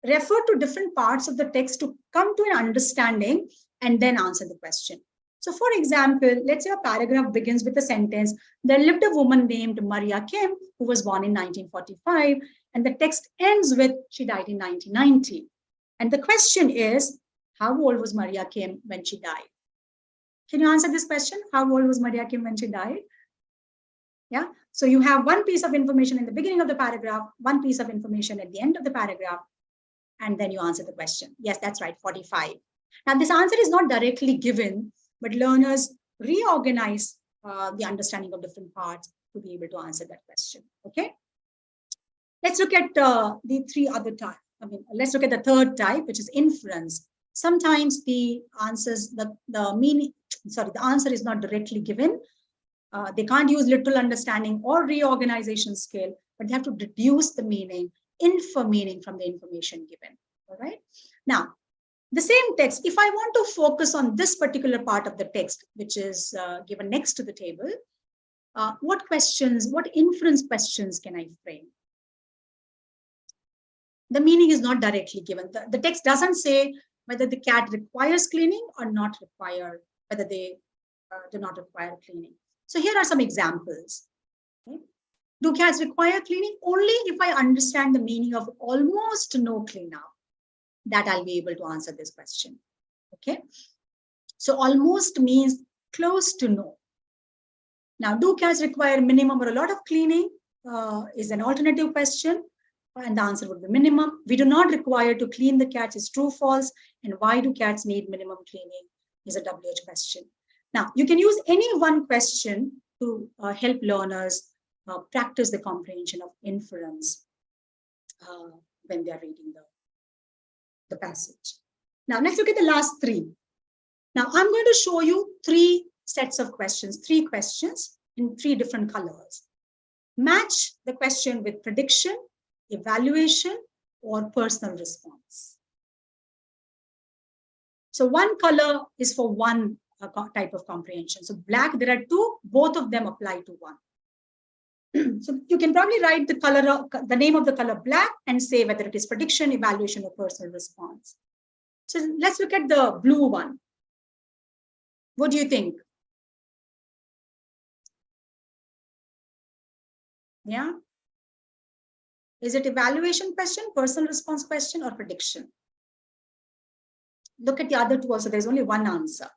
B: refer to different parts of the text to come to an understanding and then answer the question. So for example, let's say a paragraph begins with a sentence, there lived a woman named Maria Kim who was born in 1945, and the text ends with she died in 1990. And the question is, how old was Maria Kim when she died? Can you answer this question? How old was Maria Kim when she died? Yeah, so you have one piece of information in the beginning of the paragraph, one piece of information at the end of the paragraph, and then you answer the question. Yes, that's right, 45. Now this answer is not directly given, but learners reorganize the understanding of different parts to be able to answer that question. Okay. Let's look at the 3 other types. Let's look at the third type, which is inference. Sometimes the answers, the answer is not directly given. They can't use literal understanding or reorganization skill, but they have to deduce the meaning, infer meaning from the information given. All right. Now, the same text, if I want to focus on this particular part of the text, which is given next to the table, what inference questions can I frame? The meaning is not directly given. The text doesn't say whether the cat requires cleaning or not require, whether they do not require cleaning. So here are some examples. Okay. Do cats require cleaning? Only if I understand the meaning of almost no cleanup, that I'll be able to answer this question. Okay. So almost means close to no. Now, do cats require minimum or a lot of cleaning is an alternative question. And the answer would be minimum. We do not require to clean the cats is true, false. And why do cats need minimum cleaning is a WH question. Now, you can use any one question to help learners practice the comprehension of inference when they are reading the passage. Now, let's look at the last three. Now, I'm going to show you three sets of questions, three questions in three different colors. Match the question with prediction, evaluation, or personal response. So one color is for one type of comprehension. So black, there are two, both of them apply to one. So you can probably write the color, the name of the color black, and say whether it is prediction, evaluation, or personal response. So let's look at the blue one. What do you think? Yeah. Is it evaluation question, personal response question, or prediction? Look at the other two also. There's only one answer.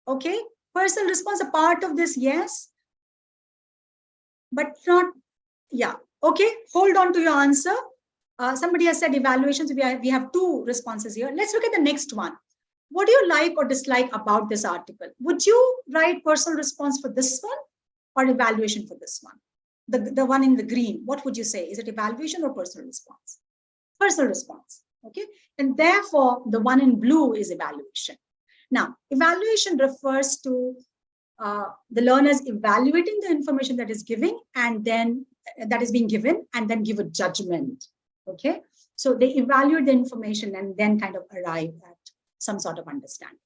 B: Okay. Personal response, a part of this, yes. But not, yeah. Okay. Hold on to your answer. Somebody has said evaluations. We have two responses here. Let's look at the next one. What do you like or dislike about this article? Would you write personal response for this one or evaluation for this one? The one in the green, what would you say? Is it evaluation or personal response? Personal response, okay? And therefore, the one in blue is evaluation. Now, evaluation refers to the learners evaluating the information that is giving and then that is being given and then give a judgment, okay? So they evaluate the information and then kind of arrive at some sort of understanding.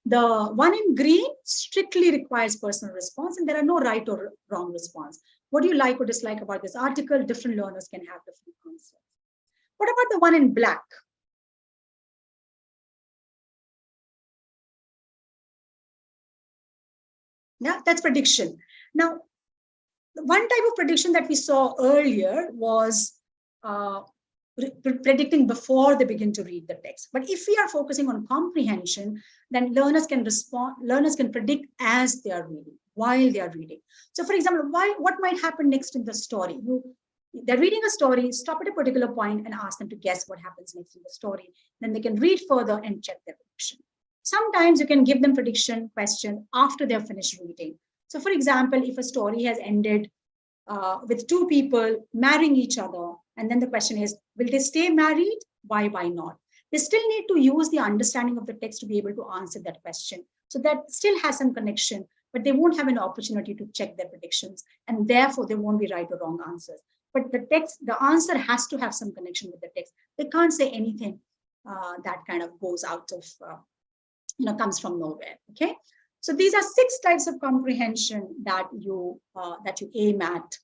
B: The one in green strictly requires personal response and there are no right or wrong response. What do you like or dislike about this article? Different learners can have different answers. What about the one in black? Yeah, that's prediction. Now, one type of prediction that we saw earlier was predicting before they begin to read the text. But if we are focusing on comprehension, then learners can predict as they are reading, while they are reading. So for example, what might happen next in the story? They're reading a story, stop at a particular point and ask them to guess what happens next in the story. Then they can read further and check their prediction. Sometimes you can give them prediction question after they're finished reading. So for example, if a story has ended with two people marrying each other, and then the question is, will they stay married? Why not? They still need to use the understanding of the text to be able to answer that question. So that still has some connection, but they won't have an opportunity to check their predictions, and therefore they won't be right or wrong answers. But the answer has to have some connection with the text. They can't say anything that kind of goes out of, comes from nowhere, okay? So these are 6 types of comprehension that you aim at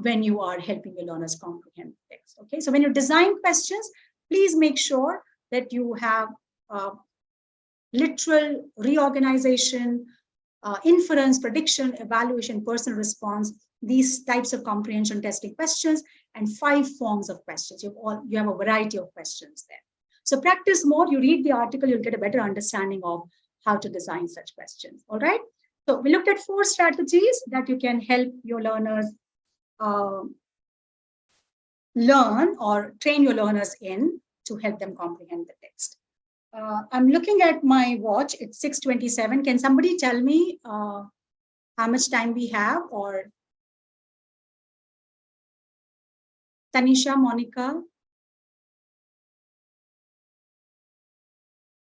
B: when you are helping your learners comprehend text. Okay, so when you design questions, please make sure that you have literal, reorganization, inference, prediction, evaluation, personal response, these types of comprehension testing questions, and 5 forms of questions. You have a variety of questions there. So practice more. You read the article, you'll get a better understanding of how to design such questions. All right. So we looked at 4 strategies that you can help your learners learn or train your learners in to help them comprehend the text. I'm looking at my watch. It's 6:27. Can somebody tell me how much time we have? Or Tanisha, Monica?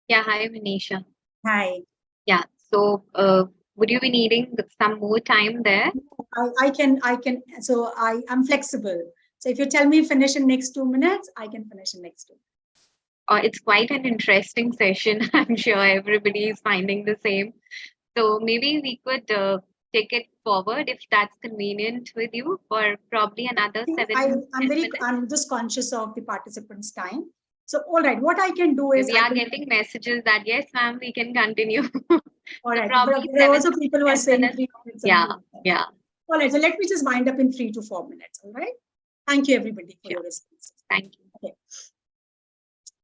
A: Yeah, hi, Manisha.
B: Hi.
A: Yeah, so would you be needing some more time there?
B: I can. So I'm flexible. So if you tell me finish in next 2 minutes, I can finish in next 2 minutes.
A: It's quite an interesting session. I'm sure everybody is finding the same. So maybe we could take it forward if that's convenient with you for probably another 7 minutes.
B: I'm just conscious of the participants' time. So, all right, what I can do is
A: we are getting messages that yes, ma'am, we can continue.
B: All right,
A: but
B: there are also people who are saying
A: minutes.
B: 3 minutes.
A: Yeah.
B: All right, so let me just wind up in 3 to 4 minutes. All right. Thank you, everybody, for your responses.
A: Thank you.
B: Okay.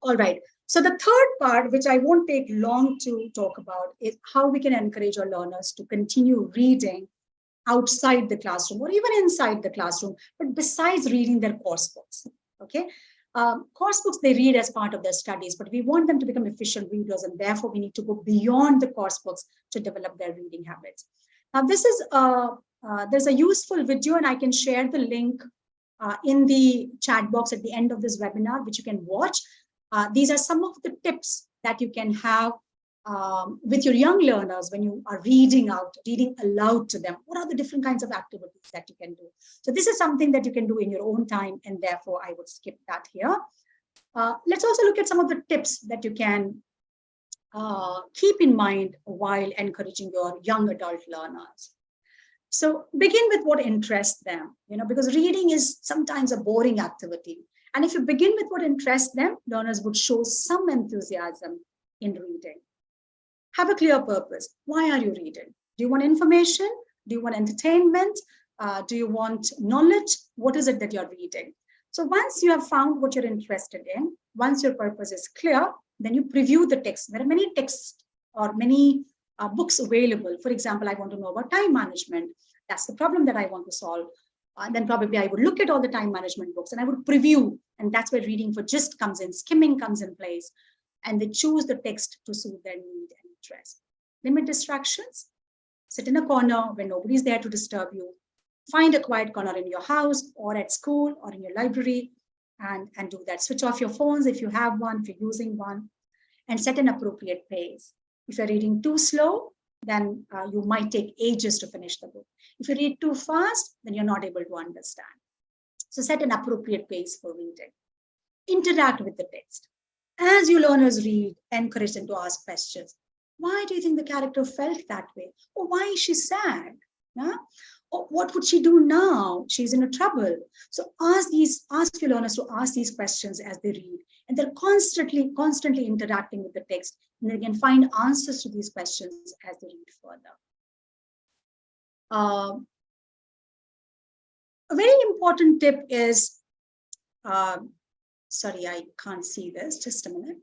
B: All right. So the third part, which I won't take long to talk about, is how we can encourage our learners to continue reading outside the classroom or even inside the classroom, but besides reading their course books. Okay. Course books they read as part of their studies, but we want them to become efficient readers, and therefore we need to go beyond the course books to develop their reading habits. Now, this is there's a useful video, and I can share the link in the chat box at the end of this webinar, which you can watch. These are some of the tips that you can have with your young learners when you are reading aloud to them. What are the different kinds of activities that you can do? So this is something that you can do in your own time, and therefore I would skip that here. Let's also look at some of the tips that you can keep in mind while encouraging your young adult learners. So begin with what interests them, because reading is sometimes a boring activity. And if you begin with what interests them, learners would show some enthusiasm in reading. Have a clear purpose. Why are you reading? Do you want information? Do you want entertainment? Do you want knowledge? What is it that you're reading? So once you have found what you're interested in, once your purpose is clear, then you preview the text. There are many texts or many books available. For example, I want to know about time management. That's the problem that I want to solve. Then probably I would look at all the time management books and I would preview. And that's where reading for gist comes in, skimming comes in place. And they choose the text to suit their need and interest. Limit distractions. Sit in a corner where nobody's there to disturb you. Find a quiet corner in your house or at school or in your library and do that. Switch off your phones if you have one, if you're using one, and set an appropriate pace. If you're reading too slow, then you might take ages to finish the book. If you read too fast, then you're not able to understand. So set an appropriate pace for reading. Interact with the text. As you learners read, encourage them to ask questions. Why do you think the character felt that way? Or why is she sad? Yeah? Or what would she do now? She's in a trouble. So ask your learners to ask these questions as they read. And they're constantly interacting with the text. And they can find answers to these questions as they read further. A very important tip is, sorry, I can't see this, just a minute.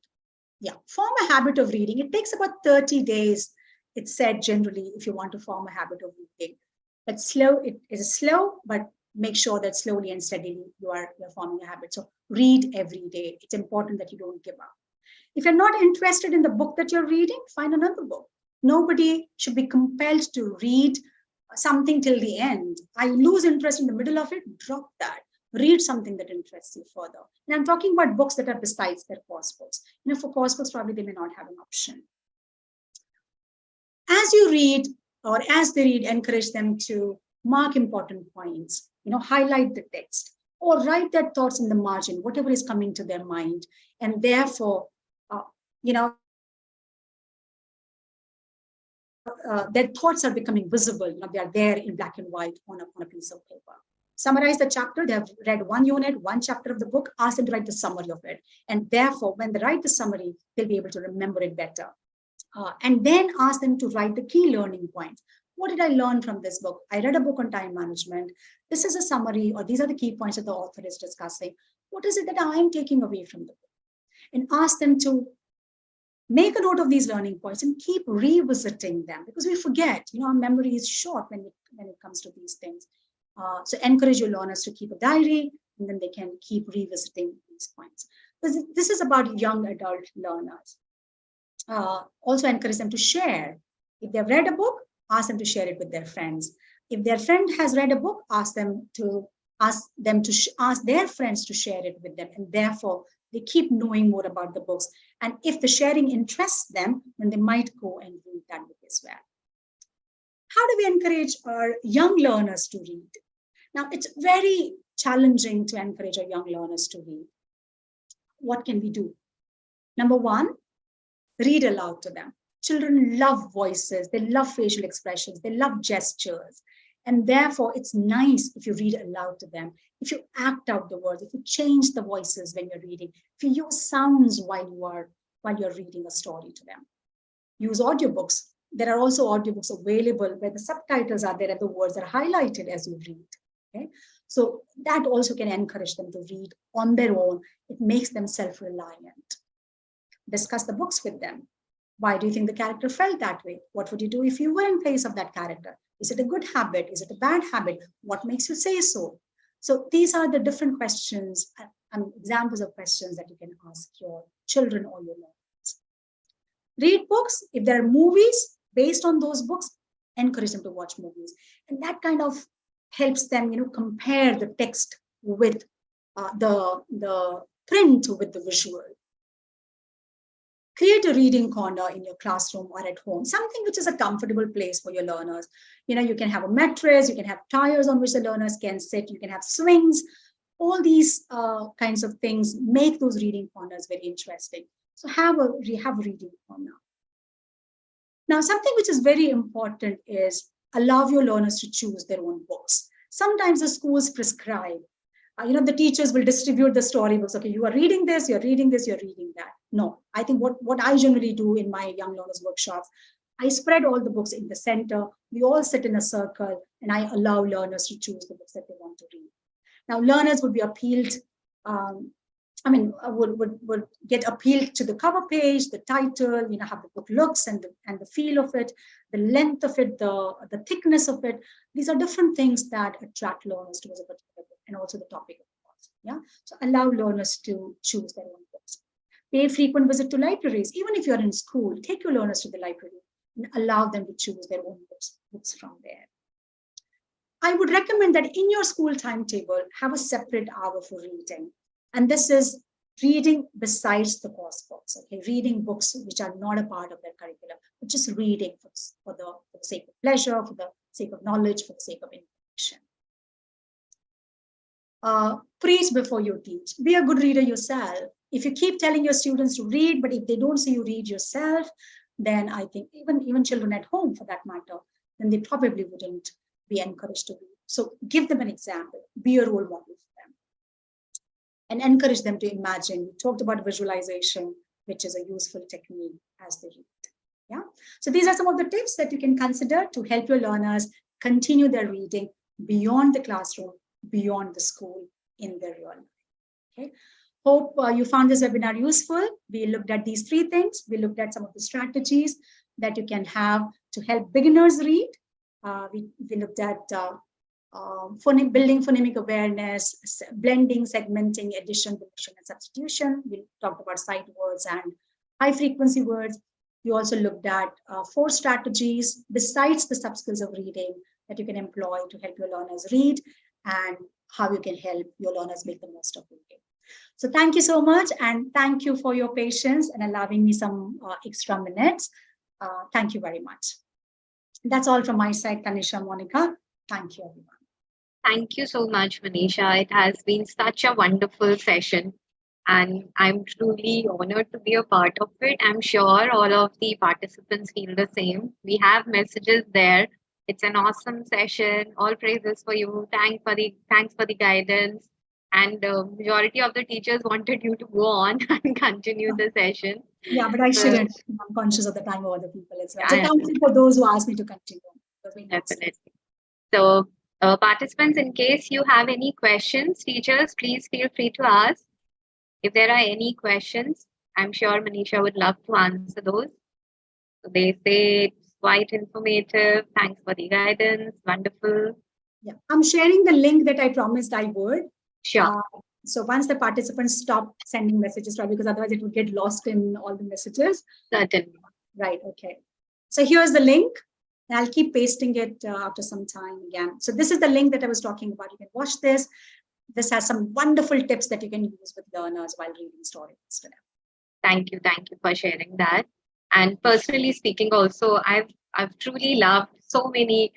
B: Yeah, form a habit of reading. It takes about 30 days, it's said generally, if you want to form a habit of reading. But it is slow, but make sure that slowly and steadily you're forming a habit. So read every day. It's important that you don't give up. If you're not interested in the book that you're reading, find another book. Nobody should be compelled to read something till the end. I lose interest in the middle of it, drop that. Read something that interests you further. And I'm talking about books that are besides their course books. For course books, probably they may not have an option. As you read, or as they read, encourage them to mark important points, highlight the text, or write their thoughts in the margin, whatever is coming to their mind. And therefore, their thoughts are becoming visible. They are there in black and white on a piece of paper. Summarize the chapter. They have read one unit, one chapter of the book. Ask them to write the summary of it. And therefore, when they write the summary, they'll be able to remember it better. And then ask them to write the key learning points. What did I learn from this book? I read a book on time management. This is a summary, or these are the key points that the author is discussing. What is it that I'm taking away from the book? And ask them to make a note of these learning points and keep revisiting them, because we forget, our memory is short when it comes to these things. So encourage your learners to keep a diary, and then they can keep revisiting these points. This is about young adult learners. Also encourage them to share. If they've read a book, ask them to share it with their friends. If their friend has read a book, ask their friends to share it with them. And therefore, they keep knowing more about the books. And if the sharing interests them, then they might go and read that book as well. How do we encourage our young learners to read? Now, it's very challenging to encourage our young learners to read. What can we do? Number one, read aloud to them. Children love voices, they love facial expressions, they love gestures. And therefore, it's nice if you read aloud to them, if you act out the words, if you change the voices when you're reading, if you use sounds while you're reading a story to them. Use audiobooks. There are also audiobooks available where the subtitles are there and the words are highlighted as you read. Okay? So that also can encourage them to read on their own. It makes them self-reliant. Discuss the books with them. Why do you think the character felt that way? What would you do if you were in place of that character? Is it a good habit? Is it a bad habit? What makes you say so? So these are the different questions, examples of questions that you can ask your children or your learners. Read books. If there are movies based on those books, encourage them to watch movies. And that kind of helps them, compare the text with the print with the visual. Create a reading corner in your classroom or at home, something which is a comfortable place for your learners. You can have a mattress, you can have tires on which the learners can sit, you can have swings, all these kinds of things make those reading corners very interesting. So have a reading corner. Now, something which is very important is allow your learners to choose their own books. Sometimes the schools prescribe, the teachers will distribute the storybooks. Okay, you are reading this, you're reading this, you're reading that. No, I think what I generally do in my young learners workshops, I spread all the books in the center. We all sit in a circle and I allow learners to choose the books that they want to read. Now, learners would be appealed, would get appealed to the cover page, the title, how the book looks and the feel of it, the length of it, the thickness of it. These are different things that attract learners towards a particular book, and also the topic of the course. Yeah, so allow learners to choose their own books. Pay frequent visit to libraries. Even if you're in school, take your learners to the library and allow them to choose their own books from there. I would recommend that in your school timetable, have a separate hour for reading. And this is reading besides the course books, okay? Reading books which are not a part of their curriculum, but just reading for the sake of pleasure, for the sake of knowledge, for the sake of information. Preach before you teach. Be a good reader yourself. If you keep telling your students to read, but if they don't see you read yourself, then I think even children at home, for that matter, then they probably wouldn't be encouraged to read. So give them an example, be a role model for them, and encourage them to imagine. We talked about visualization, which is a useful technique as they read. Yeah. So these are some of the tips that you can consider to help your learners continue their reading beyond the classroom, beyond the school, in their real life. Okay. Hope you found this webinar useful. We looked at these 3 things. We looked at some of the strategies that you can have to help beginners read. We looked at building phonemic awareness, blending, segmenting, addition, deletion, and substitution. We talked about sight words and high frequency words. We also looked at 4 strategies besides the sub-skills of reading that you can employ to help your learners read, and how you can help your learners make the most of reading. So thank you so much, and thank you for your patience and allowing me some extra minutes. Thank you very much. That's all from my side, Tanisha, Monica. Thank you, everyone.
A: Thank you so much, Manisha. It has been such a wonderful session, and I'm truly honored to be a part of it. I'm sure all of the participants feel the same. We have messages there. It's an awesome session. All praises for you. Thanks for the guidance. And the majority of the teachers wanted you to go on and continue the session.
B: Yeah, but I shouldn't. I'm conscious of the time of other people as well. So thank you for those who asked me to continue.
A: Definitely. So participants, in case you have any questions, teachers, please feel free to ask. If there are any questions, I'm sure Manisha would love to answer those. So they say it's quite informative. Thanks for the guidance. Wonderful.
B: Yeah, I'm sharing the link that I promised I would.
A: Sure.
B: So once the participants stop sending messages, right, because otherwise it would get lost in all the messages.
A: Certainly.
B: Right, okay. So here's the link. And I'll keep pasting it after some time again. So this is the link that I was talking about. You can watch this. This has some wonderful tips that you can use with learners while reading stories to them.
A: Thank you for sharing that. And personally speaking, also, I've truly loved so many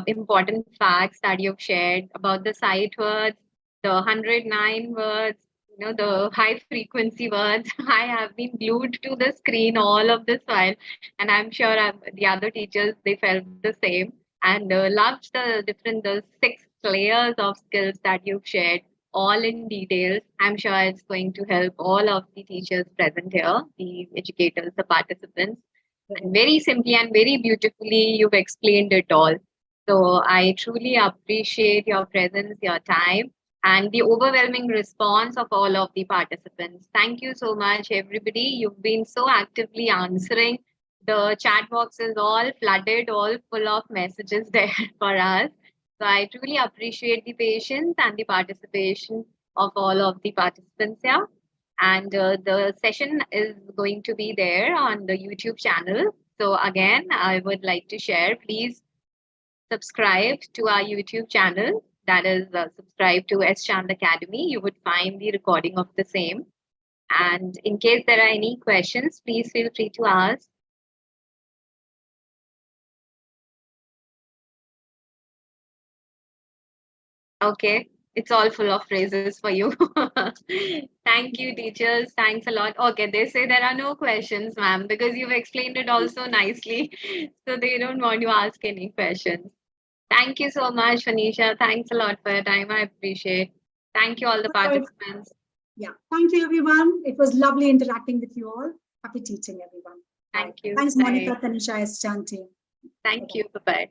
A: important facts that you've shared about the sight words, the 109 words, the high frequency words. I have been glued to the screen all of this while, and I'm sure the other teachers, they felt the same, and loved the 6 layers of skills that you've shared, all in details. I'm sure it's going to help all of the teachers present here, the educators, the participants. And very simply and very beautifully, you've explained it all. So I truly appreciate your presence, your time, and the overwhelming response of all of the participants. Thank you so much, everybody. You've been so actively answering. The chat box is all flooded, all full of messages there for us. So I truly appreciate the patience and the participation of all of the participants here. And the session is going to be there on the YouTube channel. So again, I would like to share, please subscribe to our YouTube channel. that is subscribed to S. Chand Academy, you would find the recording of the same. And in case there are any questions, please feel free to ask. Okay, it's all full of phrases for you. Thank you, teachers. Thanks a lot. Okay, they say there are no questions, ma'am, because you've explained it all so nicely. So they don't want to ask any questions. Thank you so much, Manisha. Thanks a lot for your time. I appreciate. Thank you, all the
B: Right.
A: participants.
B: Yeah. Thank you, everyone. It was lovely interacting with you all. Happy teaching, everyone.
A: Thank you.
B: Thanks,
A: Bye.
B: Monica, Tanisha, S. Chan team.
A: Thank you. Bye bye.